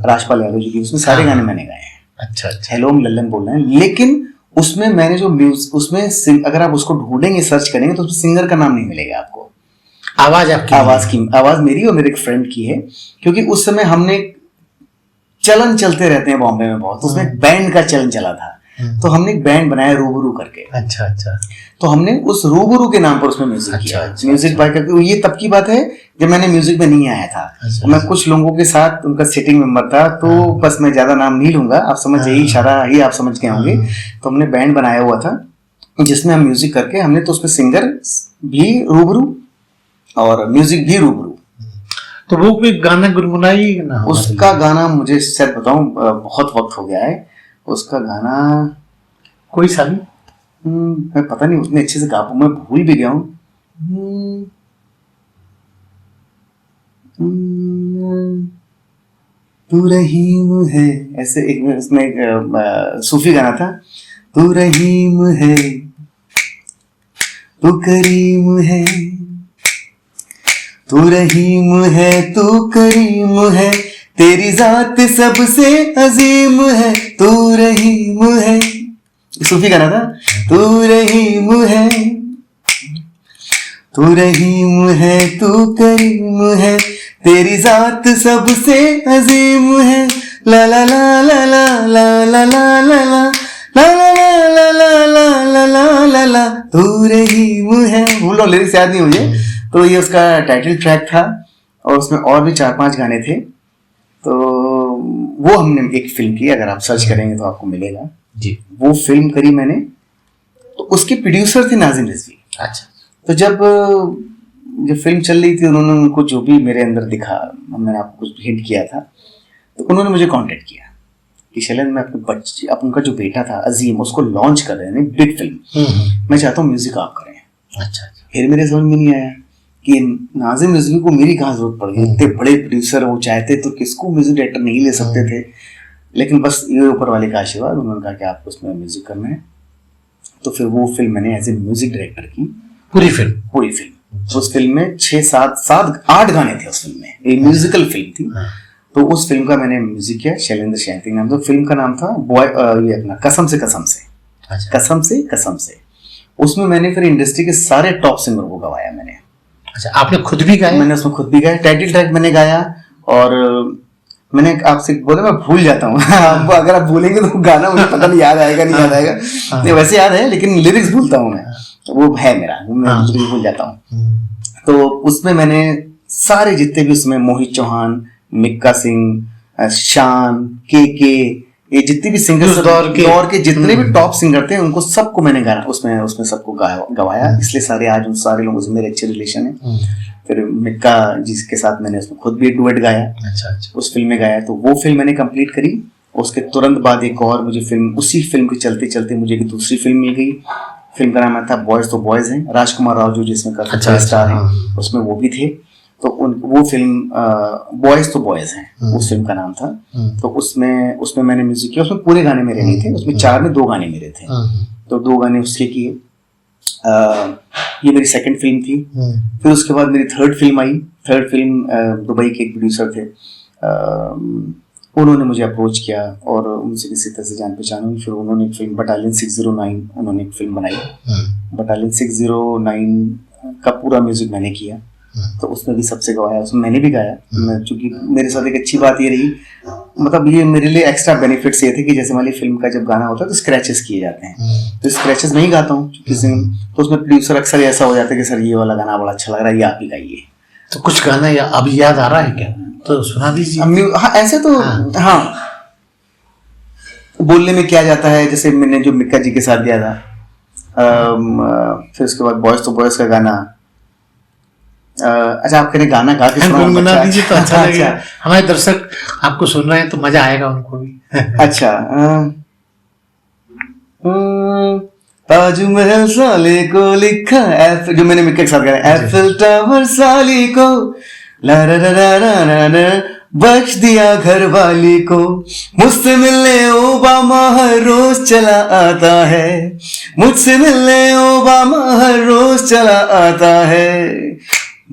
राजपाल यादव जी की, उसमें सारे गाने मैंने गाए हैं। अच्छा, हेलो हम लल्लन बोल रहे हैं, लेकिन उसमें मैंने जो म्यूजिक, उसमें अगर आप उसको ढूंढेंगे, सर्च करेंगे, तो उसमें सिंगर का नाम नहीं मिलेगा आपको। आवाज मेरी और मेरे एक फ्रेंड की है, क्योंकि उस समय हमने, चलन चलते रहते हैं बॉम्बे में बहुत, उसमें बैंड का चलन चला था, तो हमने एक बैंड बनाया रूबरू करके। अच्छा अच्छा। तो हमने उस रूबरू के नाम पर उसमें म्यूजिक किया। म्यूजिक बाय करके, ये तब की बात है जब मैंने म्यूजिक में नहीं आया था। मैं कुछ लोगों के साथ उनका सेटिंग मेंबर था, तो बस मैं ज्यादा नाम नहीं लूंगा, आप समझ, यही इशारा ही आप समझ के होंगे। तो हमने बैंड बनाया हुआ था जिसमें हम म्यूजिक करके, हमने तो उसमें सिंगर भी रूबरू और म्यूजिक भी रूबरू। तो वो कोई गाना गुनगुनाई ना, उसका गाना मुझे शायद बताऊं, बहुत वक्त हो गया है उसका गाना, कोई सा भी, मैं पता नहीं उतने अच्छे से गा पाऊं, मैं भूल भी गया हूं। तू रहीम है, ऐसे एक उसमें एक सूफी गाना था, तू रहीम है तू करीम है, तू रहीम है तू करीम है, तेरी जात सबसे अजीम है, तू रहीम है, सूफी गाना था, तू रहीम है तू रहीम है तू करीम है, तेरी जात सबसे अजीम है, ला ला ला ला ला ला ला ला ला ला ला ला ला ला ला ला ला ला, तू रहीम है। भूलो लिरिक्स याद नहीं मुझे। तो ये उसका टाइटल ट्रैक था और उसमें और भी 4-5 गाने थे। तो वो हमने एक फिल्म की, अगर आप सर्च करेंगे तो आपको मिलेगा जी। वो फिल्म करी मैंने। तो उसके प्रोड्यूसर थे नाजिम रिजवी। अच्छा। तो जब फिल्म चल रही थी, उन्होंने उनको जो भी मेरे अंदर दिखा, मैंने आपको कुछ हिंट किया था, तो उन्होंने मुझे कांटेक्ट किया कि शैलेंद्र, मैं अपने बच्चे, उनका जो बेटा था अजीम, उसको लॉन्च कर रहे हैं बिग फिल्म, मैं चाहता हूँ म्यूजिक आप करें। अच्छा। फिर मेरे समझ में नहीं आया कि नाजिम रिजवी को मेरी कहाँ जरूरत पड़ गई, इतने बड़े प्रोड्यूसर वो चाहते तो किसको म्यूजिक डायरेक्टर नहीं ले सकते थे। लेकिन बस ये ऊपर वाले का आशीर्वाद, उन्होंने कहा कि आपको उसमें म्यूजिक करना है। तो फिर वो फिल्म मैंने एज ए म्यूजिक डायरेक्टर की, पूरी फिल्म। तो उस फिल्म में 6-7-8 गाने थे उस फिल्म में, एक म्यूजिकल फिल्म थी। तो उस फिल्म का मैंने म्यूजिक किया, शैलेंद्र शैंती नाम था। फिल्म का नाम था ये अपना कसम से। अच्छा। कसम से। उसमें मैंने फिर इंडस्ट्री के सारे टॉप सिंगर को गवाया मैंने। अच्छा, आपने खुद भी गाया? मैंने उसमें खुद भी गाया, टाइटल ट्रैक मैंने गाया। और मैंने आपसे बोला मैं भूल जाता हूँ आपको अगर आप भूलेंगे तो गाना मुझे पता नहीं याद आएगा नहीं याद आएगा। नहीं, वैसे याद है लेकिन लिरिक्स भूलता हूँ मैं, वो है मेरा, मैं लिरिक्स भूल जाता हूँ। तो उसमें मैंने सारे जितने भी उसमें मोहित चौहान, मिक्का सिंह, शान, के ये जितने भी सिंगर्स दौर के जितने भी टॉप सिंगर थे उनको सबको मैंने गाना उसमें सबको गवाया। इसलिए उन सारे लोगों से मेरे अच्छे रिलेशन है। फिर मिक्का जिसके साथ मैंने उसमें खुद भी डुएट गाया। अच्छा। उस फिल्म में गाया। तो वो फिल्म मैंने कंप्लीट करी। उसके तुरंत बाद एक और मुझे फिल्म, उसी फिल्म के चलते चलते मुझे एक दूसरी फिल्म मिल गई। फिल्म का नाम था बॉयज तो बॉयज हैं, राजकुमार राव जो जिसमें काफी स्टार हैं, उसमें वो भी थे। तो वो फिल्म बॉयज तो बॉयज हैं उस फिल्म का नाम था। तो उसमें मैंने म्यूजिक किया। उसमें पूरे गाने मेरे नहीं थे, उसमें 4 में 2 गाने मेरे थे। तो 2 गाने उसके किए। ये मेरी सेकंड फिल्म थी। फिर उसके बाद मेरी थर्ड फिल्म आई। थर्ड फिल्म दुबई के एक प्रोड्यूसर थे, उन्होंने मुझे अप्रोच किया और उनसे किसी तरह से जान पहचान हुई। फिर उन्होंने एक फिल्म बटालियन 609 उन्होंने एक फिल्म बनाई। बटालियन 609 का पूरा म्यूजिक मैंने किया। तो उसमें भी सबसे गवाया, उसमें मैंने भी गाया। चूंकि मेरे साथ एक अच्छी बात ये रही, मतलब ये मेरे लिए एक्स्ट्रा बेनिफिट्स ये थे कि जैसे हमारी फिल्म का जब गाना होता है तो स्क्रैचेस किए जाते हैं। तो स्क्रैचेस नहीं गाता हूँ किसी में, तो उसमें प्रोड्यूसर अक्सर ऐसा हो जाता है कि सर ये वाला गाना बड़ा अच्छा लग रहा है, ये आप ही गाइए। तो कुछ गाना अभी याद आ रहा है क्या? तो सुना दीजिए। हाँ ऐसे तो हाँ बोलने में क्या जाता है, जैसे मैंने जो मिक्का जी के साथ दिया था। फिर उसके बाद बॉयज तो बॉयज का गाना। अच्छा आप कहें गाना गा के सुना दीजिए तो अच्छा लगेगा। हमारे दर्शक आपको सुन रहे हैं तो मजा आएगा उनको भी। अच्छा ताजमहल साले को लिखा जो मैंने मिक्का के साथ गाया, एफिल टावर साली को ला रा रा रा रा रा बख्श दिया घर वाली को, मुझसे मिलने ओबामा हर रोज चला आता है, मुझसे मिलने ओबामा हर रोज चला आता है।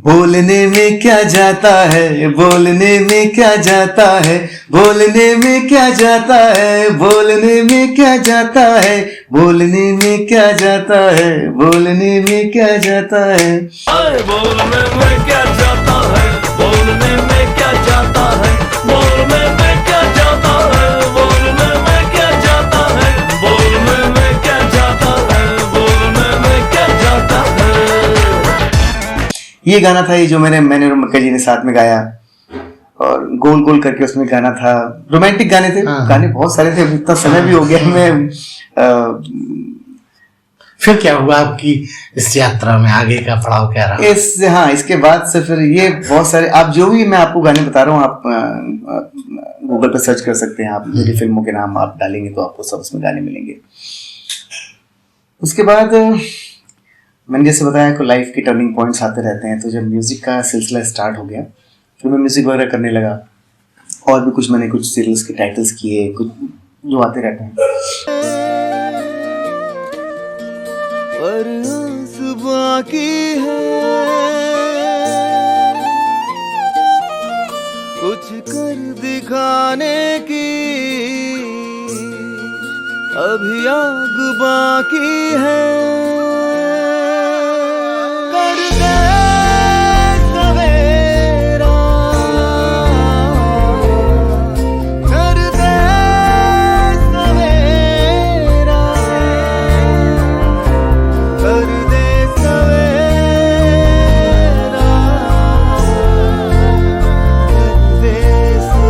बोलने में क्या जाता है, बोलने में क्या जाता है, बोलने में क्या जाता है, बोलने में क्या जाता है, बोलने में क्या जाता है, बोलने में क्या जाता है, बोलने में क्या जाता है, बोलने में क्या जाता है, बोलने में क्या जाता है, बोलने में क्या जाता है, बोलने में क्या जाता है, बोलने में क्या जाता है। ये गाना था, ये जो मैंने मिक्का जी ने साथ में गाया। और गोल गोल करके उसमें गाना था। रोमांटिक गाने थे। गाने बहुत सारे थे, इतना समय भी हो गया। मैं फिर क्या हुआ आपकी इस यात्रा में, आगे का पड़ाव क्या रहा? इसके बाद से फिर ये बहुत सारे, आप जो भी मैं आपको गाने बता रहा हूँ, आप गूगल पे सर्च कर सकते हैं। आप मेरी फिल्मों के नाम आप डालेंगे तो आपको सब उसमें गाने मिलेंगे। उसके बाद मैंने जैसे बताया कि लाइफ के टर्निंग पॉइंट्स आते रहते हैं। तो जब म्यूजिक का सिलसिला स्टार्ट हो गया, फिर मैं म्यूजिक वगैरह करने लगा। और भी कुछ मैंने कुछ सीरियल्स के टाइटल्स किए, कुछ जो आते रहते हैं। पर आस बाकी है कुछ कर दिखाने की, अभी आग बाकी है। कर दे सवेरा, कर दे सवेरा, कर दे सवेरा, कर दे सवेरा।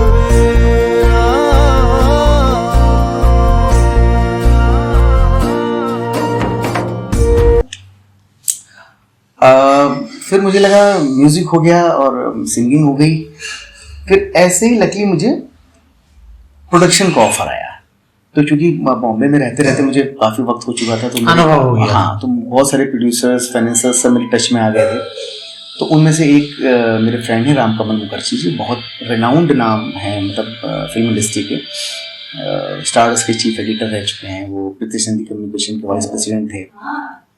फिर मुझे लगा म्यूजिक हो गया और सिंगिंग हो गई। फिर ऐसे ही लकीली मुझे प्रोडक्शन का ऑफर आया। तो चूंकि बॉम्बे में रहते रहते मुझे काफी वक्त हो चुका था, तो अनुभव हो गया। हाँ, तो बहुत सारे प्रोड्यूसर्स, फाइनेंसर्स सब मेरे टच में आ गए थे। तो उनमें से एक मेरे फ्रेंड है रामकमल मुखर्जी जी, बहुत रिनाउंड नाम है, मतलब फिल्म इंडस्ट्री के। स्टार्स के चीफ एडिटर रह चुके हैं वो, प्रीति संधि कम्युनिकेशन के वाइस प्रेसिडेंट थे।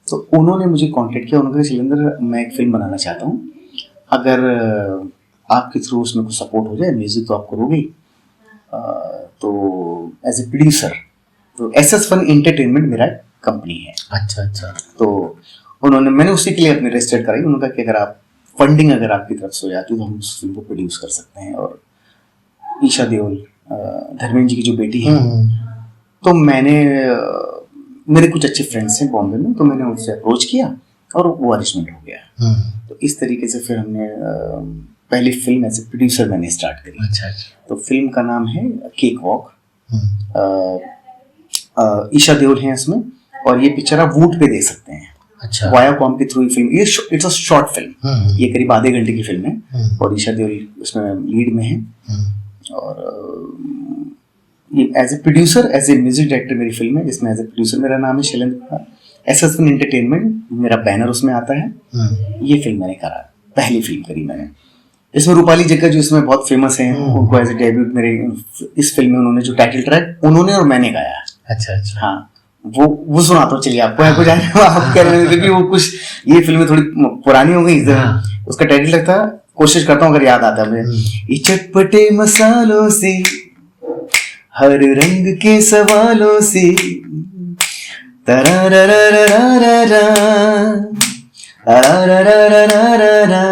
तो उन्होंने मुझे कांटेक्ट किया, उन्होंने कहा शैलेंद्र मैं एक फिल्म बनाना चाहता हूँ, अगर आपके थ्रू उसमें कुछ सपोर्ट हो जाए, म्यूजिक तो आप करोगे, तो एज ए प्रोड्यूसर, तो SS फन एंटरटेनमेंट मेरा कंपनी है। अच्छा अच्छा। तो उन्होंने, मैंने उसी के लिए अपनी रजिस्टर्ड कराई। उन्होंने कहा कि अगर आप फंडिंग अगर आपकी तरफ से हो जाती है तो हम उस फिल्म को प्रोड्यूस कर सकते हैं। और ईशा देओल, धर्मेंद्र जी की जो बेटी है, तो मैंने मेरे कुछ अच्छे फ्रेंड्स हैं बॉम्बे में, तो मैंने उनसे अप्रोच किया और वो अरेंजमेंट हो गया। तो इस तरीके से फिर हमने पहली फिल्म एज ए प्रोड्यूसर मैंने स्टार्ट करी। अच्छा अच्छा। तो फिल्म का नाम है केक वॉक। ईशा देओल हैं इसमें, और ये पिक्चर आप वूट पे देख सकते हैं। अच्छा। वायाकॉम की थ्रू फिल्म, ये इट्स अ शॉर्ट फिल्म, ये करीब आधे घंटे की फिल्म है और ईशा देओल उसमें लीड में है। और ये as a producer, as a music director मेरी फिल्म है, जिसमें एज ए प्रोड्यूसर मेरा नाम है Shailendra Kumar. SS fun entertainment मेरा बैनर उसमें आता है। ये फिल्म मैंने करा, पहली फिल्म करी मैंने। इसमें रूपाली जग्गा जो इसमें बहुत फेमस हैं, उनको एज ए डेब्यूट मेरे इस फिल्म में उन्होंने जो टाइटल ट्रैक उन्होंने और मैंने गाया। अच्छा अच्छा। हाँ, वो सुनाता हूँ, चलिए आपको आपको जाने आप कह रहे हैं, क्योंकि वो कुछ ये फिल्में थोड़ी पुरानी हो गई। उसका टाइटल लगता, कोशिश करता हूँ अगर याद आता है मुझे। ये चटपटे मसालों से, हर रंग के सवालों से, तरारारारारारा, तरारारारारारा,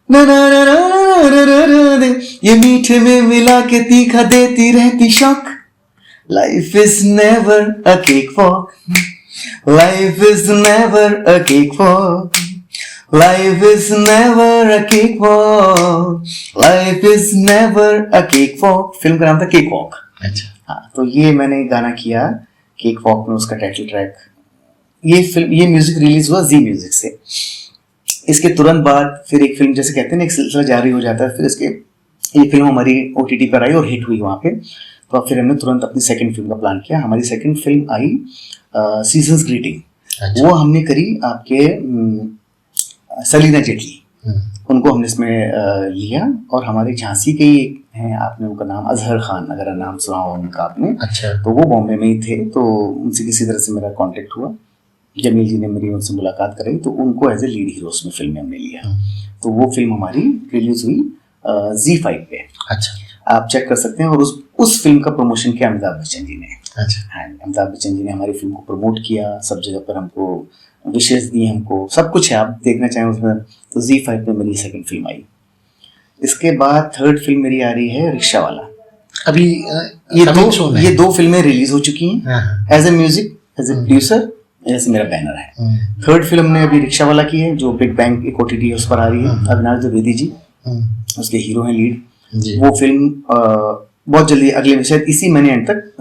नारारारारारारा, ये मीठे में मिला के तीखा देती रहती शौक। Life is never a cakewalk. Life is never a cakewalk. Life is never a cakewalk. Life is never a cakewalk. Film का नाम था केक वॉक। अच्छा। हाँ, तो ये मैंने गाना किया केक वॉक में, उसका टाइटल ट्रैक। ये म्यूजिक रिलीज हुआ जी म्यूजिक से। इसके तुरंत बाद फिर एक फिल्म, जैसे कहते हैं ना, एक सिलसिला जारी हो जाता है। फिर इसके ये फिल्म हमारी OTT पर आई और हिट हुई वहाँ पे। तो फिर हमने तुरंत अपनी सेकंड फिल्म का प्लान किया। हमारी सेकंड फिल्म आई सीजन्स ग्रीटिंग। अच्छा। वो हमने करी आपके सलीना जेटली, उनको हमने इसमें लिया। और हमारे झांसी के ही एक हैं, आपने उनका नाम अजहर खान, अगर नाम सुना हो उनका आपने। अच्छा। तो वो बॉम्बे में ही थे, तो उनसे किसी तरह से मेरा कांटेक्ट हुआ। जमील जी ने मेरी उनसे मुलाकात कराई, तो उनको एज ए लीड हीरो उसमें फिल्म में हमने लिया। तो वो फिल्म हमारी रिलीज हुई ZEE5 पे। अच्छा। आप चेक कर सकते हैं। और उस फिल्म का प्रमोशन किया अमिताभ बच्चन जी ने। अच्छा। हाँ, अमिताभ बच्चन जी ने हमारी फिल्म को प्रमोट किया, सब जगह पर हमको विशेष दिए, हमको सब कुछ है। आप देखना चाहें उसमें, तो ZEE5 में मेरी सेकंड फिल्म आई। इसके बाद थर्ड फिल्म मेरी आ रही है रिक्शा वाला। अभी ये दो फिल्में रिलीज हो चुकी हैं as a music, as a producer, जैसे मेरा बैनर है। थर्ड फिल्म ने अभी रिक्शा वाला की है, जो बिग बैंग एक OTT है उस पर आ रही है। अविनाश द्विवेदी जी उसके हीरो हैं, लीड। वो फिल्म बहुत जल्दी अगले शायद इसी महीने एंड तक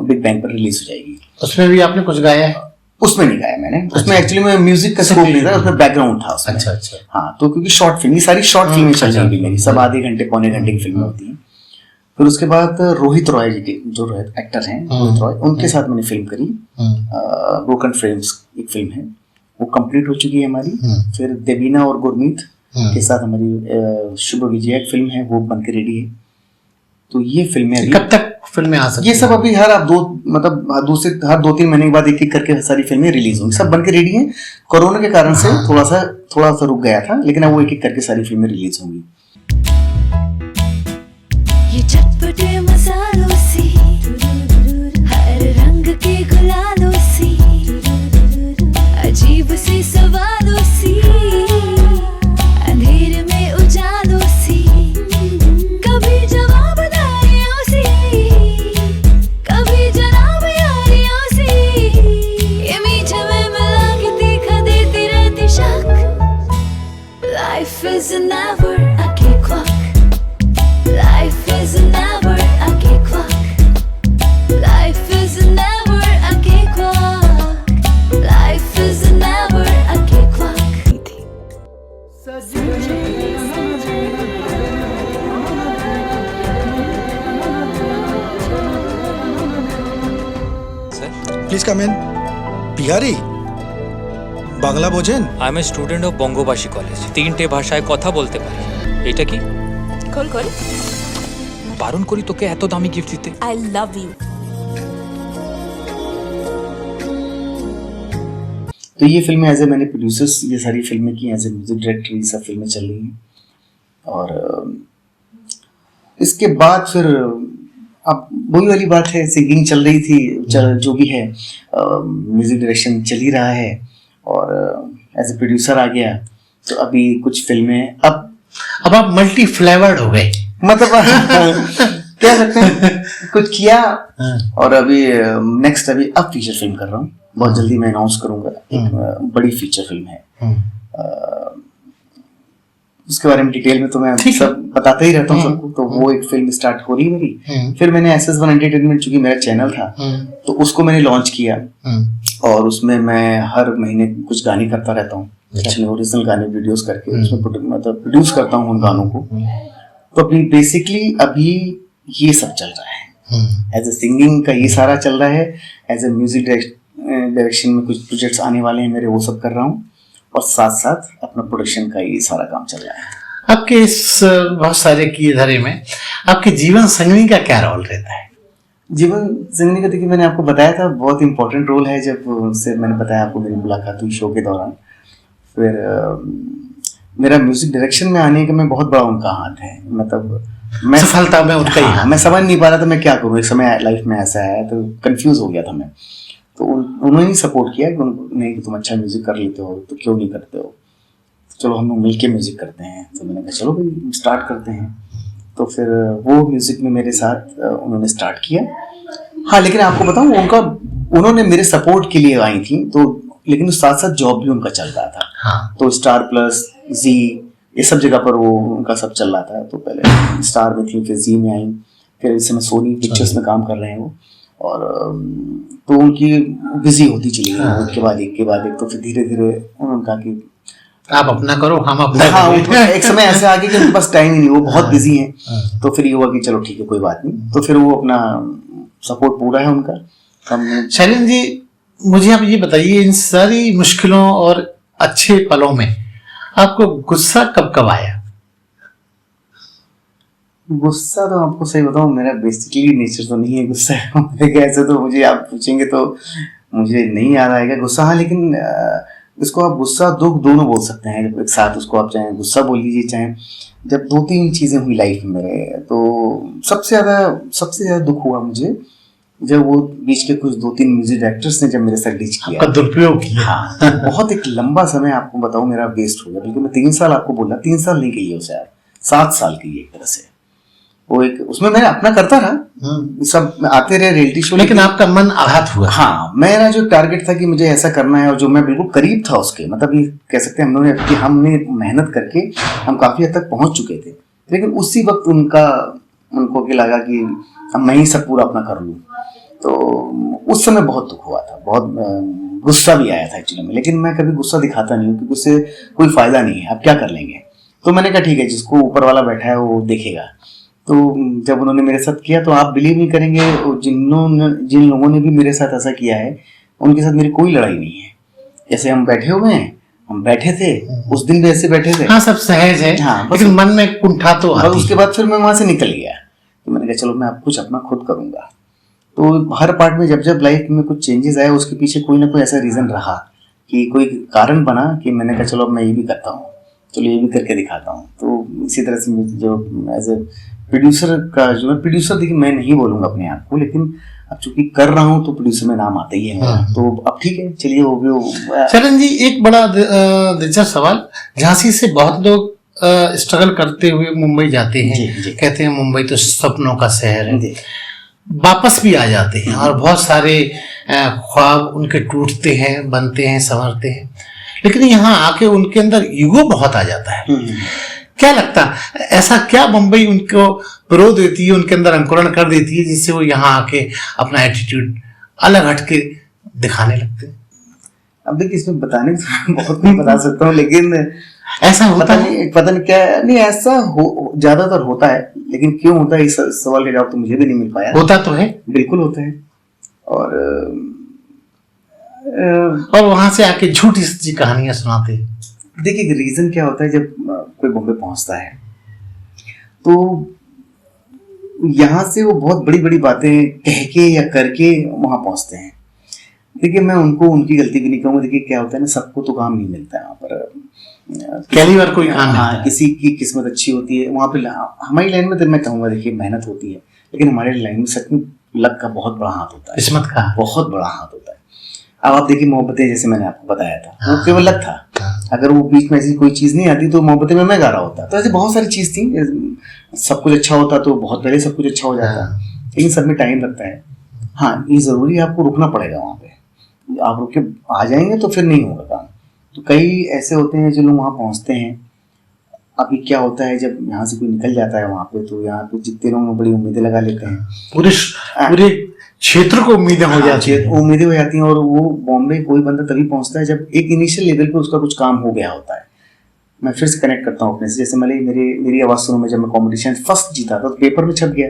बिग बैंग पर रिलीज हो जाएगी। उसमें भी आपने कुछ गाया है? उसमें नहीं गाया मैंने। उसमें एक्चुअली में म्यूजिक का स्कोप नहीं था, उसमें बैकग्राउंड था उसमें। अच्छा अच्छा। हाँ, तो क्योंकि शॉर्ट फिल्म, ये सारी शॉर्ट फिल्में चल रही मेरी, सब आधे घंटे पौने घंटे की फिल्में होती हैं। फिर उसके बाद रोहित रॉय जी के, जो एक्टर हैं रोहित रॉय, उनके साथ मैंने फिल्म करी ब्रोकन फ्रेम्स, एक फिल्म है, वो कंप्लीट हो चुकी है हमारी। फिर देवीना और गुरमीत के साथ हमारी शुभ विजय एक फिल्म है, वो बनकर रेडी है। तो ये फिल्में अभी कब तक फिल्में आ सकती ये सब अभी हर आप हर 2-3 महीने के बाद एक एक करके सारी फिल्में रिलीज होंगी, सब बनकर रेडी हैं। कोरोना के कारण से थोड़ा सा रुक गया था, लेकिन अब वो एक एक करके सारी फिल्में रिलीज होंगी। ये चटपटे मसालों से, हर रंग के गुलालों से, अजीब सी सवालों से, अंधेरे में उजालों से, कभी जवाबदारियों से, कभी जनाब यारियों से, ये मीठे में मिला के तीखा देती रहती शक। Life is never a cakewalk. Life is never a cakewalk. Life is never a cakewalk. Life is never a cakewalk. Please come in. Bihari, Bangla বোঝেন? I am a student of Bangabasi college, 3টে ভাষায় কথা বলতে পারি। এটা কি खोल खोल। বারণ করি তোকে এত দামি গিফট দিতে? I love you. तो ये फिल्में एज ए मैंने प्रोड्यूसर्स ये सारी फिल्में की, एज ए म्यूजिक डायरेक्टर ये सब फिल्में चल रही हैं। और इसके बाद फिर अब वही वाली बात है, सिंगिंग चल रही थी, जो भी है, म्यूजिक डायरेक्शन चल ही रहा है, और एज ए प्रोड्यूसर आ गया। तो अभी कुछ फिल्में अब आप मल्टी फ्लेवर्ड हो गए, मतलब कह सकते हैं कुछ किया। और अभी नेक्स्ट अब फीचर फिल्म कर रहा हूँ, बहुत जल्दी मैं अनाउंस करूंगा। एक बड़ी फीचर फिल्म है, उसके बारे में डिटेल में तो मैं सब बताता ही रहता हूँ सबको। तो वो एक फिल्म स्टार्ट हो रही है मेरी। फिर मैंने SS1 एंटरटेनमेंट, चूंकि मेरा चैनल था, तो उसको मैंने लॉन्च किया, और उसमें मैं हर महीने कुछ गाने करता रहता हूँ, अपने ओरिजिनल गाने वीडियोस करके उसमें मतलब प्रोड्यूस करता हूँ उन गानों को। तो अभी बेसिकली अभी ये सब चल रहा है, एज ए सिंगिंग का ये सारा चल रहा है, एज ए म्यूजिक डायरेक्शन में कुछ प्रोजेक्ट्स आने वाले हैं मेरे, वो सब कर रहा हूँ, और साथ साथ अपना प्रोडक्शन का ये सारा काम चल रहा है। आपके इस बहुत सारे किए धरे में आपके जीवन संगनी का क्या रोल रहता है? जीवन जिंदगी का देखिए, मैंने आपको बताया था बहुत इंपॉर्टेंट रोल है। जब उससे मैंने बताया आपको, मेरी मुलाकात हुई शो के दौरान। फिर मेरा म्यूजिक डायरेक्शन में आने का में बहुत बड़ा उनका हाथ है, मतलब मैं सफलता में उनका ही हाथ। मैं समझ नहीं पा रहा था मैं क्या करूँ। एक समय लाइफ में ऐसा है, तो कंफ्यूज हो गया था मैं। तो उन्होंने ही सपोर्ट किया कि नहीं, कि तुम अच्छा म्यूजिक कर लेते हो, तो क्यों नहीं करते हो, चलो हम लोग मिलके म्यूजिक करते हैं। तो मैंने कहा चलो भाई स्टार्ट करते हैं। तो फिर वो म्यूजिक में मेरे साथ उन्होंने स्टार्ट किया। हाँ, लेकिन आपको बताऊं, उन्होंने मेरे सपोर्ट के लिए आई थी, तो लेकिन साथ साथ जॉब भी उनका चल रहा था। हाँ। तो स्टार प्लस, जी, ये सब जगह पर वो उनका सब चल रहा था। तो पहले स्टार में थी, फिर जी में आई, फिर इस समय सोनी पिक्चर्स में काम कर रहे हैं वो। और तो उनकी बिजी होती चली गई, एक के बाद एक। तो फिर धीरे धीरे उन्होंने कहा कि आप अपना करो, हम अपना। हाँ, एक समय ऐसे आ गया कि उनके पास टाइम ही नहीं, वो बहुत बिजी हैं। तो फिर ये हुआ कि चलो ठीक है, कोई बात नहीं। तो फिर वो अपना सपोर्ट पूरा है उनका। शैलेंद्र जी, मुझे आप ये बताइए, इन सारी मुश्किलों और अच्छे पलों में आपको गुस्सा कब कब आया? गुस्सा तो आपको सही बताऊं, मेरा बेसिकली नेचर तो नहीं है गुस्सा। ऐसे तो मुझे आप पूछेंगे तो मुझे नहीं याद आएगा गुस्सा। हाँ, लेकिन इसको आप गुस्सा दुख दोनों बोल सकते हैं एक साथ। उसको आप चाहे गुस्सा बोल लीजिए, चाहे जब 2-3 चीजें हुई लाइफ में मेरे, तो सबसे ज्यादा दुख हुआ मुझे जब वो बीच के कुछ 2-3 म्यूजिक डायरेक्टर्स ने जब मेरे साथ डीच किया, दुरुपयोग किया। हाँ, बहुत एक लंबा समय आपको बताऊं मेरा वेस्ट हो गया। बल्कि मैं 3 साल आपको बोला, 3 साल नहीं कही है उसे यार, 7 साल की एक तरह से। वो एक उसमें मैं अपना करता रहा, सब आते रहे रियलिटी शो, लेकिन आपका मन आघात हुआ। हाँ, मेरा जो टारगेट था कि मुझे ऐसा करना है, और जो मैं बिल्कुल करीब था उसके, मतलब ये कह सकते हैं हमने मेहनत करके हम काफी हद तक पहुंच चुके थे। लेकिन उसी वक्त उनको कि लगा कि अब मैं ही सब पूरा अपना कर लूँ। तो उस समय बहुत दुख हुआ था, बहुत गुस्सा भी आया था एक्चुअली में। लेकिन मैं कभी गुस्सा दिखाता नहीं हूँ, क्योंकि उससे कोई फायदा नहीं है। अब क्या कर लेंगे? तो मैंने कहा ठीक है, जिसको ऊपर वाला बैठा है वो देखेगा। तो जब उन्होंने मेरे साथ किया, तो आप बिलीव नहीं करेंगे, जिन लोगों ने भी मेरे साथ ऐसा किया है, उनके साथ मेरी कोई लड़ाई नहीं है। जैसे हम बैठे हुए हैं, हम बैठे थे, उस दिन भी ऐसे बैठे थे। हाँ, सब सहज है। हाँ, बस- लेकिन मन में कुंठा तो और आती उसके बाद फिर मैं वहां से निकल गया, तो मैंने कहा चलो मैं अब कुछ अपना खुद करूंगा। तो हर पार्ट में जब जब लाइफ में कुछ चेंजेस आए, उसके पीछे कोई ना कोई ऐसा रीजन रहा कि कोई कारण बना कि मैंने कहा चलो अब मैं ये भी करता हूँ, चलो ये भी करके दिखाता हूँ। तो इसी तरह से जो एज ए प्रोड्यूसर का जो है, प्रोड्यूसर देखिए मैं नहीं बोलूंगा अपने आप को, लेकिन अब चूंकि कर रहा हूँ तो प्रोड्यूसर में नाम आता ही है मेरा। हाँ। तो अब ठीक है, चलिए वो भी चरण जी, एक बड़ा दिलचस्प सवाल। झांसी से बहुत लोग स्ट्रगल करते हुए मुंबई जाते हैं, जी, जी। कहते हैं मुंबई तो सपनों का शहर है, जी। वापस भी आ जाते हैं और बहुत सारे ख्वाब उनके टूटते हैं, बनते हैं, संवरते हैं, लेकिन यहाँ आके उनके अंदर ईगो बहुत आ जाता है। क्या लगता है, ऐसा क्या मुंबई उनको प्रो देती है, उनके अंदर अंकुरण कर देती है, जिससे वो यहाँ आके अपना एटीट्यूड अलग हटके दिखाने लगते हैं? अब देखिए इसमें बताने को बहुत कुछ बता सकता हूँ, लेकिन ऐसा होता है? पता नहीं क्या, नहीं ऐसा हो ज्यादातर होता है, लेकिन क्यों होता है इस सवाल का जवाब तो मुझे भी नहीं मिल पाया। होता तो है, बिल्कुल होता है। और और वहां से आके झूठी सच्ची कहानियां सुनाते हैं। देखिए रीजन क्या होता है, जब कोई बॉम्बे पहुंचता है तो यहाँ से वो बहुत बड़ी बड़ी बातें कह के या करके वहां पहुंचते हैं। देखिए मैं उनको उनकी गलती भी नहीं कहूँगा। देखिए क्या होता है ना, सबको तो काम नहीं मिलता है वहाँ पर, पहली बार कोई काम हाँ, मिलता है। किसी की किस्मत अच्छी होती है वहाँ पे। हमारी लाइन में तो मैं कहूँगा देखिए मेहनत होती है, लेकिन हमारे लाइन में सच में लक का बहुत बड़ा हाथ होता है, किस्मत का। बहुत बड़ा हाथ होता है। अब आप देखिए मोहब्बतें, जैसे मैंने आपको बताया था, वो केवल लक था। अगर वो बीच में ऐसी कोई चीज नहीं आती तो मोहब्बतें में मैं गा रहा होता। तो ऐसी बहुत सारी चीज थी, सब कुछ अच्छा होता तो बहुत पहले सब कुछ अच्छा हो जाता, लेकिन सब में टाइम लगता है। हाँ, ये जरूरी है, आपको रुकना पड़ेगा वहाँ पे। आप रुक के आ जाएंगे तो फिर नहीं होगा काम। तो कई ऐसे होते हैं जो लोग वहाँ पहुँचते हैं। अभी क्या होता है, जब यहाँ से कोई निकल जाता है वहाँ पे, तो यहाँ पे जितने लोग बड़ी उम्मीदें लगा लेते हैं, पूरे क्षेत्र को उम्मीदें हो जाती है। उम्मीदें हो जाती हैं। और वो बॉम्बे कोई बंदा तभी पहुंचता है जब एक इनिशियल लेवल पे उसका कुछ काम हो गया होता है। मैं फिर से कनेक्ट करता हूँ अपने से, जैसे मेरी आवाज सुनो में जब मैं कॉम्पिटिशन फर्स्ट जीता था तो पेपर में छप गया।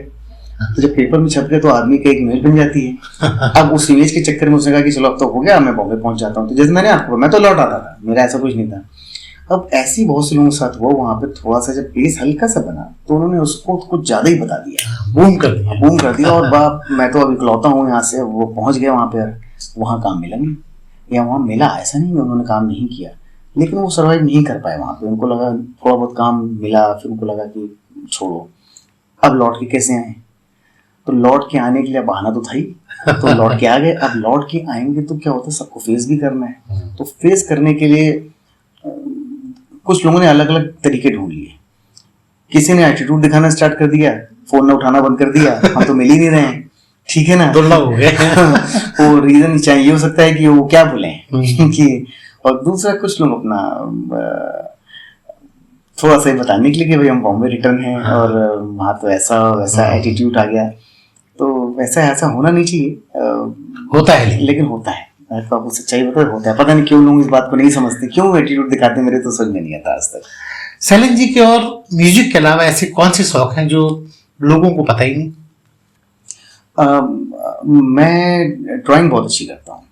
तो जब पेपर में छप गया तो आदमी का एक इमेज बन जाती है। अब उस इमेज के चक्कर में उसने कहा कि चलो अब तो हो गया, मैं बॉम्बे पहुंच जाता हूँ। तो जैसे मैंने आपको, मैं तो लौट आता था, मेरा ऐसा कुछ नहीं था। अब ऐसी बहुत से लोगों के साथ हुआ, वहां पे थोड़ा सा जब पेस हल्का सा बना तो उन्होंने उसको कुछ ज्यादा ही बता दिया, बूम कर दिया। बूम कर दिया। और बाप, मैं तो अब इकलौता हूँ यहाँ से, वो पहुंच गया वहां पे, वहां काम मिला नहीं, या वहां मिला, ऐसा नहीं उन्होंने काम नहीं किया, लेकिन वो सर्वाइव नहीं कर पाए वहां पे। उनको लगा थोड़ा बहुत काम मिला, फिर उनको लगा कि छोड़ो। अब लौट के कैसे आए, तो लौट के आने के लिए बहाना तो था ही, तो लौट के आ गए। अब लौट के आएंगे तो क्या होता है, सबको फेस भी करना है। तो फेस करने के लिए कुछ लोगों ने अलग अलग तरीके ढूंढ लिए। किसी ने एटीट्यूड दिखाना स्टार्ट कर दिया, फोन ना उठाना बंद कर दिया, हम तो मिल ही नहीं रहे हैं, ठीक है ना, दुर्लभ हो गए। वो रीजन चाहिए हो सकता है कि वो क्या बोले कि। और दूसरा कुछ लोग अपना थोड़ा सा बताने के लिए कि भाई हम बॉम्बे रिटर्न हैं और वहाँ तो ऐसा वैसा एटीट्यूड आ गया। तो ऐसा होना नहीं चाहिए, होता है लेकिन होता है। आपको सच्चाई बताओ, होता है। पता नहीं क्यों लोग इस बात को नहीं समझते, क्यों एटीट्यूड दिखाते, मेरे तो समझ में नहीं आता आज तक। सैलन जी के और म्यूजिक के अलावा ऐसे कौन से शौक हैं जो लोगों को पता ही नहीं? मैं ड्राइंग बहुत अच्छी करता हूँ।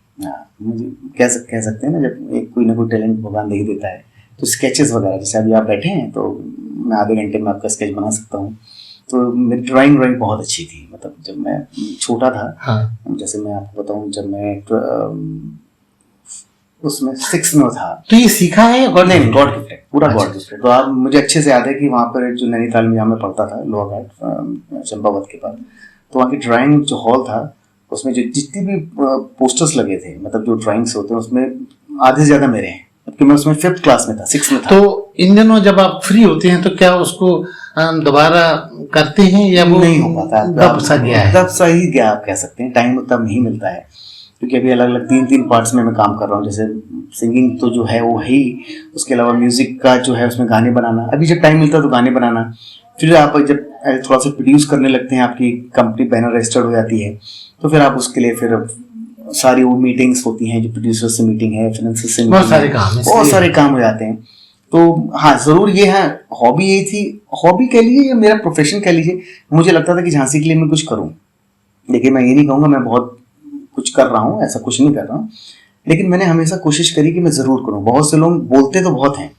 मुझे कह सकते हैं ना, जब एक कोई ना कोई टैलेंट भगवान दे ही देता है, तो स्केचेस वगैरह, जैसे अभी आप बैठे हैं तो मैं आधे घंटे में आपका स्केच बना सकता हूँ। तो मेरी ड्राइंग बहुत अच्छी थी। मतलब जब मैं छोटा था, हाँ। जैसे मैं आपको बताऊँ, जब मैं उसमें 6 में था। तो ये सीखा है? नहीं, गॉड गिफ्टेड, पूरा अच्छा। God gifted. तो आप, मुझे अच्छे से याद है कि वहाँ पर जो नैनीताल में जहाँ मैं पढ़ता था, लोहा घाट चंपावत के पास, तो वहाँ की ड्राइंग जो हॉल था, उसमें जो जितनी भी पोस्टर्स लगे थे, मतलब जो ड्राइंग्स होते हैं, उसमें आधे से ज्यादा मेरे हैं, जबकि मैं उसमें 5th क्लास में था, 6 में था। तो इन दिनों जब आप फ्री होते हैं तो क्या उसको दोबारा करते हैं या वो नहीं हो पाता, दब सा गया है? दब सा ही गया आप कह सकते हैं। टाइम उतना नहीं मिलता है, क्योंकि अभी अलग अलग 3 पार्ट्स में मैं काम कर रहा हूँ। जैसे सिंगिंग तो जो है वो है ही, उसके अलावा म्यूजिक का जो है उसमें गाने बनाना, अभी जब टाइम मिलता है तो गाने बनाना। फिर आप जब थोड़ा सा प्रोड्यूस करने लगते हैं, आपकी कंपनी बैनर रजिस्टर्ड हो जाती है, तो फिर आप उसके लिए फिर सारी वो मीटिंग्स होती हैं, जो प्रोड्यूसर से मीटिंग है, फाइनेंसर से बहुत सारे काम हो जाते हैं। तो हाँ, जरूर ये है, हॉबी यही थी। हॉबी कह लीजिए या मेरा प्रोफेशन कह लीजिए। मुझे लगता था कि झांसी के लिए मैं कुछ करूँ। देखिए मैं ये नहीं कहूँगा मैं बहुत कुछ कर रहा हूँ, ऐसा कुछ नहीं कर रहा हूँ, लेकिन मैंने हमेशा कोशिश करी कि मैं जरूर करूं। बहुत से लोग बोलते तो बहुत हैं,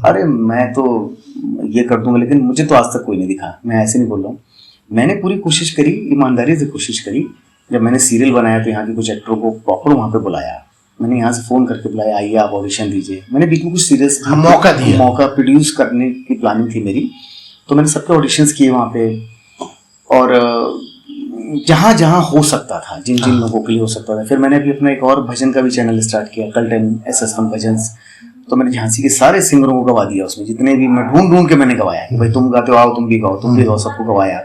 अरे मैं तो ये कर दूंगा, लेकिन मुझे तो आज तक कोई नहीं दिखा। मैं ऐसे नहीं बोल रहा हूँ, मैंने पूरी कोशिश करी, ईमानदारी से कोशिश करी। जब मैंने सीरियल बनाया तो यहाँ के कुछ एक्टरों को प्रॉपर वहाँ पे बुलाया, मैंने यहाँ से फ़ोन करके बुलाया, आइए आप ऑडिशन दीजिए। मैंने बीच में कुछ सीरियल्स मौका दिया, मौका प्रोड्यूस करने की प्लानिंग थी मेरी, तो मैंने सबके ऑडिशंस किए वहाँ पे। और जहाँ जहाँ हो सकता था, जिन जिन लोगों के लिए हो सकता था। फिर मैंने अभी अपना एक और भजन का भी चैनल स्टार्ट किया, कल्टन SS1 भजन्स। तो मैंने झांसी के सारे सिंगरों को गवा दिया उसमें, जितने भी मैं ढूंढ ढूंढ के मैंने गवाया कि भाई तुम गाते हो, आओ तुम भी गाओ, तुम भी गाओ, सबको गवाया।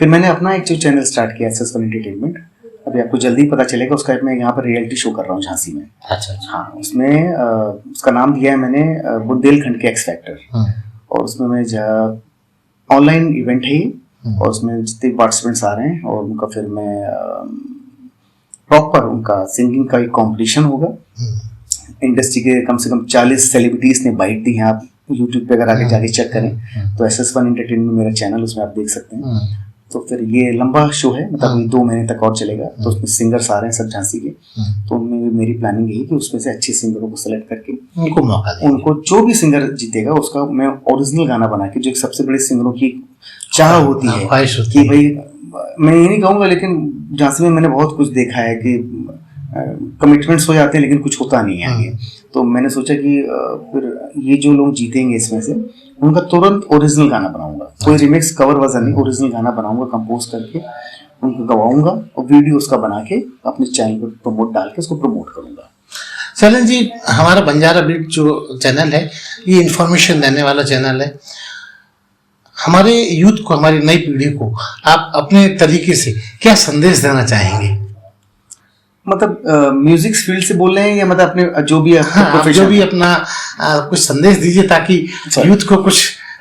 फिर मैंने अपना एक जो चैनल स्टार्ट किया SS1 एंटरटेनमेंट, अभी आपको जल्दी पता चलेगा उसका। मैं यहाँ पर रियलिटी शो कर रहा हूँ झांसी में। अच्छा। हाँ, उसमें उसका नाम दिया है मैंने बुंदेलखंड के एक्स फैक्टर। और उसमें मैं ऑनलाइन इवेंट है ये, और उसमें जितने पार्टिसिपेंट्स आ रहे हैं और उनका फिर मैं प्रॉपर उनका सिंगिंग का एक कॉम्पिटिशन होगा। इंडस्ट्री के कम से कम 40 सेलिब्रिटीज ने बाइट दी हैं, आप यूट्यूब पे अगर आगे जाके चेक करें तो SS1 एंटरटेनमेंट मेरा चैनल, उसमें आप देख सकते हैं। तो फिर ये लंबा शो है, मतलब 2 महीने तक और चलेगा। तो उसमें सिंगर्स आ रहे हैं सब झांसी के, तो उनमें मेरी प्लानिंग यही कि उसमें से अच्छे सिंगरों को सेलेक्ट करके उनको मौका दें। उनको जो भी सिंगर जीतेगा उसका मैं ओरिजिनल गाना बना के, जो एक सबसे बड़े सिंगरों की चाह होती है ख्वाहिश होती कि भाई, मैं ये नहीं कहूँगा, लेकिन झांसी में मैंने बहुत कुछ देखा है कि कमिटमेंट्स हो जाते हैं लेकिन कुछ होता नहीं है आगे। तो मैंने सोचा कि फिर ये जो लोग जीतेंगे इसमें से उनका तुरंत ओरिजिनल गाना बनाऊंगा, कोई रिमिक्स कवर वर्जन नहीं, ओरिजिनल गाना बनाऊंगा, कंपोज करके उनको गवाऊंगा और वीडियो उसका बना के अपने चैनल पर प्रमोट डाल के उसको प्रमोट करूंगा। शैलेंद्र जी, हमारा बंजारा बीट जो चैनल है ये इंफॉर्मेशन देने वाला चैनल है। हमारे यूथ को, हमारी नई पीढ़ी को आप अपने तरीके से क्या संदेश देना चाहेंगे? मतलब म्यूजिक फील्ड से बोल रहे हैं या मतलब अपने जो भी आप जो भी अपना कुछ संदेश दीजिए ताकि यूथ को कुछ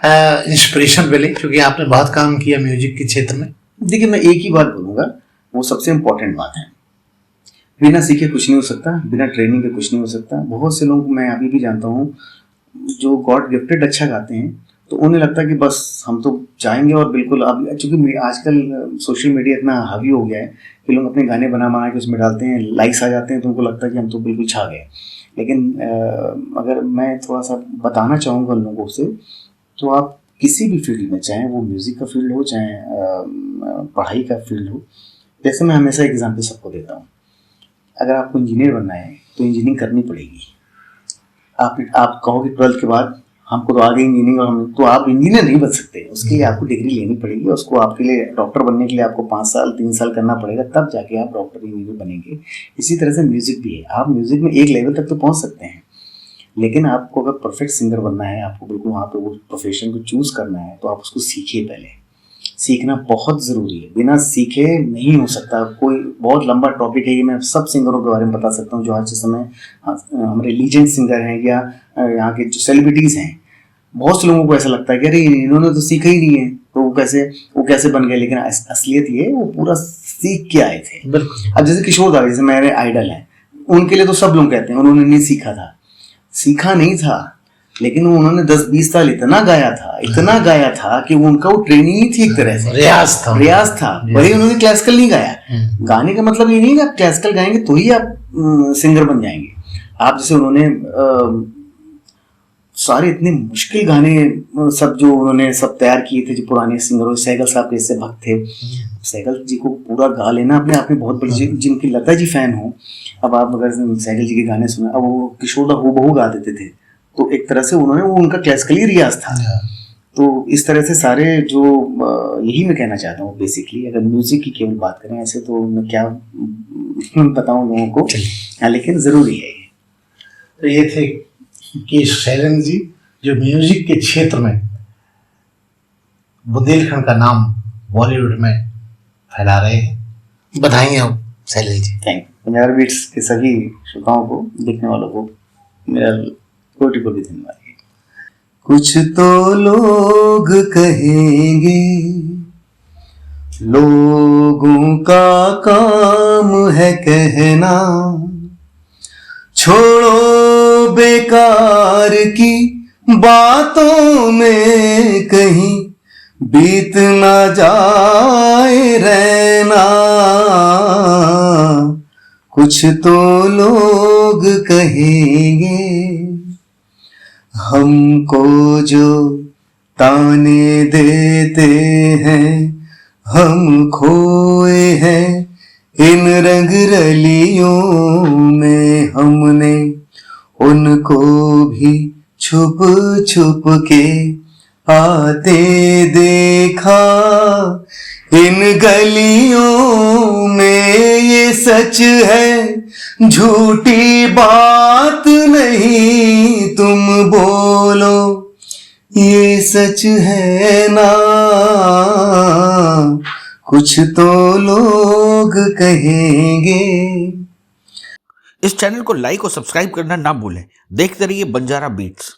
इंस्पिरेशन मिले, क्योंकि आपने बहुत काम किया म्यूजिक के क्षेत्र में। देखिए, मैं एक ही बात बोलूंगा, वो सबसे इम्पोर्टेंट बात है, बिना सीखे कुछ नहीं हो सकता, बिना ट्रेनिंग के कुछ नहीं हो सकता। बहुत से लोग मैं अभी भी जानता हूँ जो गॉड गिफ्टेड अच्छा गाते हैं, तो उन्हें लगता है कि बस हम तो जाएंगे और बिल्कुल। अब चूंकि आजकल सोशल मीडिया इतना हावी हो गया है कि लोग अपने गाने बना के उसमें डालते हैं, लाइक्स आ जाते हैं, तो उनको लगता है कि हम तो बिल्कुल छा गए। लेकिन अगर मैं थोड़ा सा बताना चाहूँगा लोगों से, तो आप किसी भी फील्ड में, चाहे वो म्यूज़िक का फील्ड हो, चाहे पढ़ाई का फील्ड हो, जैसे मैं हमेशा एग्जाम्पल सबको देता हूँ, अगर आपको इंजीनियर बनना है तो इंजीनियरिंग करनी पड़ेगी। आप कहोगे 12th के बाद हमको तो आ गई इंजीनियरिंग और हम, तो आप इंजीनियर नहीं बन सकते, उसके लिए आपको डिग्री लेनी पड़ेगी। उसको आपके लिए डॉक्टर बनने के लिए आपको 5 साल 3 साल करना पड़ेगा, तब जाके आप डॉक्टर इंजीनियर बनेंगे। इसी तरह से म्यूजिक भी है, आप म्यूजिक में एक लेवल तक तो पहुंच सकते हैं, लेकिन आपको अगर परफेक्ट सिंगर बनना है, आपको बिल्कुल वहाँ पे वो प्रोफेशन को चूज करना है, तो आप उसको सीखिए। पहले सीखना बहुत ज़रूरी है, बिना सीखे नहीं हो सकता। कोई बहुत लंबा टॉपिक है ये, मैं सब सिंगरों के बारे में बता सकता हूँ जो आज के समय हमारे लीजेंड सिंगर हैं या यहाँ के जो सेलिब्रिटीज़ हैं। बहुत से लोगों को ऐसा लगता है कि अरे इन्होंने तो सीखा ही नहीं है, तो वो कैसे बन गए, लेकिन असलियत ये वो पूरा सीख के आए थे। अब जैसे किशोर दा, जैसे मेरे आइडल हैं, उनके लिए तो सब लोग कहते हैं उन्होंने नहीं सीखा था, सीखा नहीं था, लेकिन उन्होंने 10-20 साल इतना गाया था कि उनका वो ट्रेनिंग ही थी, एक तरह से रियाज था। वही उन्होंने क्लासिकल नहीं गाया। गाने का मतलब ये नहीं कि आप क्लासिकल गाएंगे तो ही आप सिंगर बन जाएंगे। आप जैसे उन्होंने सारे इतने मुश्किल गाने सब जो उन्होंने सब तैयार किए थे, जो पुराने सिंगरों, सहगल साहब के इससे भक्त थे, सहगल जी को पूरा गा लेना अपने आप में बहुत बड़ी, जिनकी लता जी फैन हो, अब आप अगर सहगल जी के गाने सुने, अब वो किशोर दा हूबहू गा देते थे, तो एक तरह से उन्होंने वो उनका क्लासिकली रियाज था। तो इस तरह से सारे जो यही मैं कहना चाहता हूँ बेसिकली, अगर म्यूजिक की केवल बात करें, ऐसे तो मैं क्या बताऊँ लोगों को, हाँ, लेकिन ज़रूरी है। तो ये थे कि शैलेंद्र जी जो म्यूजिक के क्षेत्र में बुंदेलखंड का नाम बॉलीवुड में फैला रहे हैं। बधाई हो Shailendra ji. Thank you. Punjabi beats के सभी श्रोताओं को, देखने वालों को मेरा कोटि-कोटि धन्यवाद। कुछ तो लोग कहेंगे, लोगों का काम है कहना, छोड़ो बेकार की बातों में कहीं बीत ना जाए रहना। कुछ तो लोग कहेंगे हमको जो ताने देते हैं, हम खोए हैं इन रंग रलियों में। हमने उनको भी छुप छुप के आते देखा इन गलियों में। ये सच है झूठी बात नहीं, तुम बोलो ये सच है ना, कुछ तो लोग कहेंगे। इस चैनल को लाइक और सब्सक्राइब करना ना भूलें। देखते रहिए बंजारा बीट्स।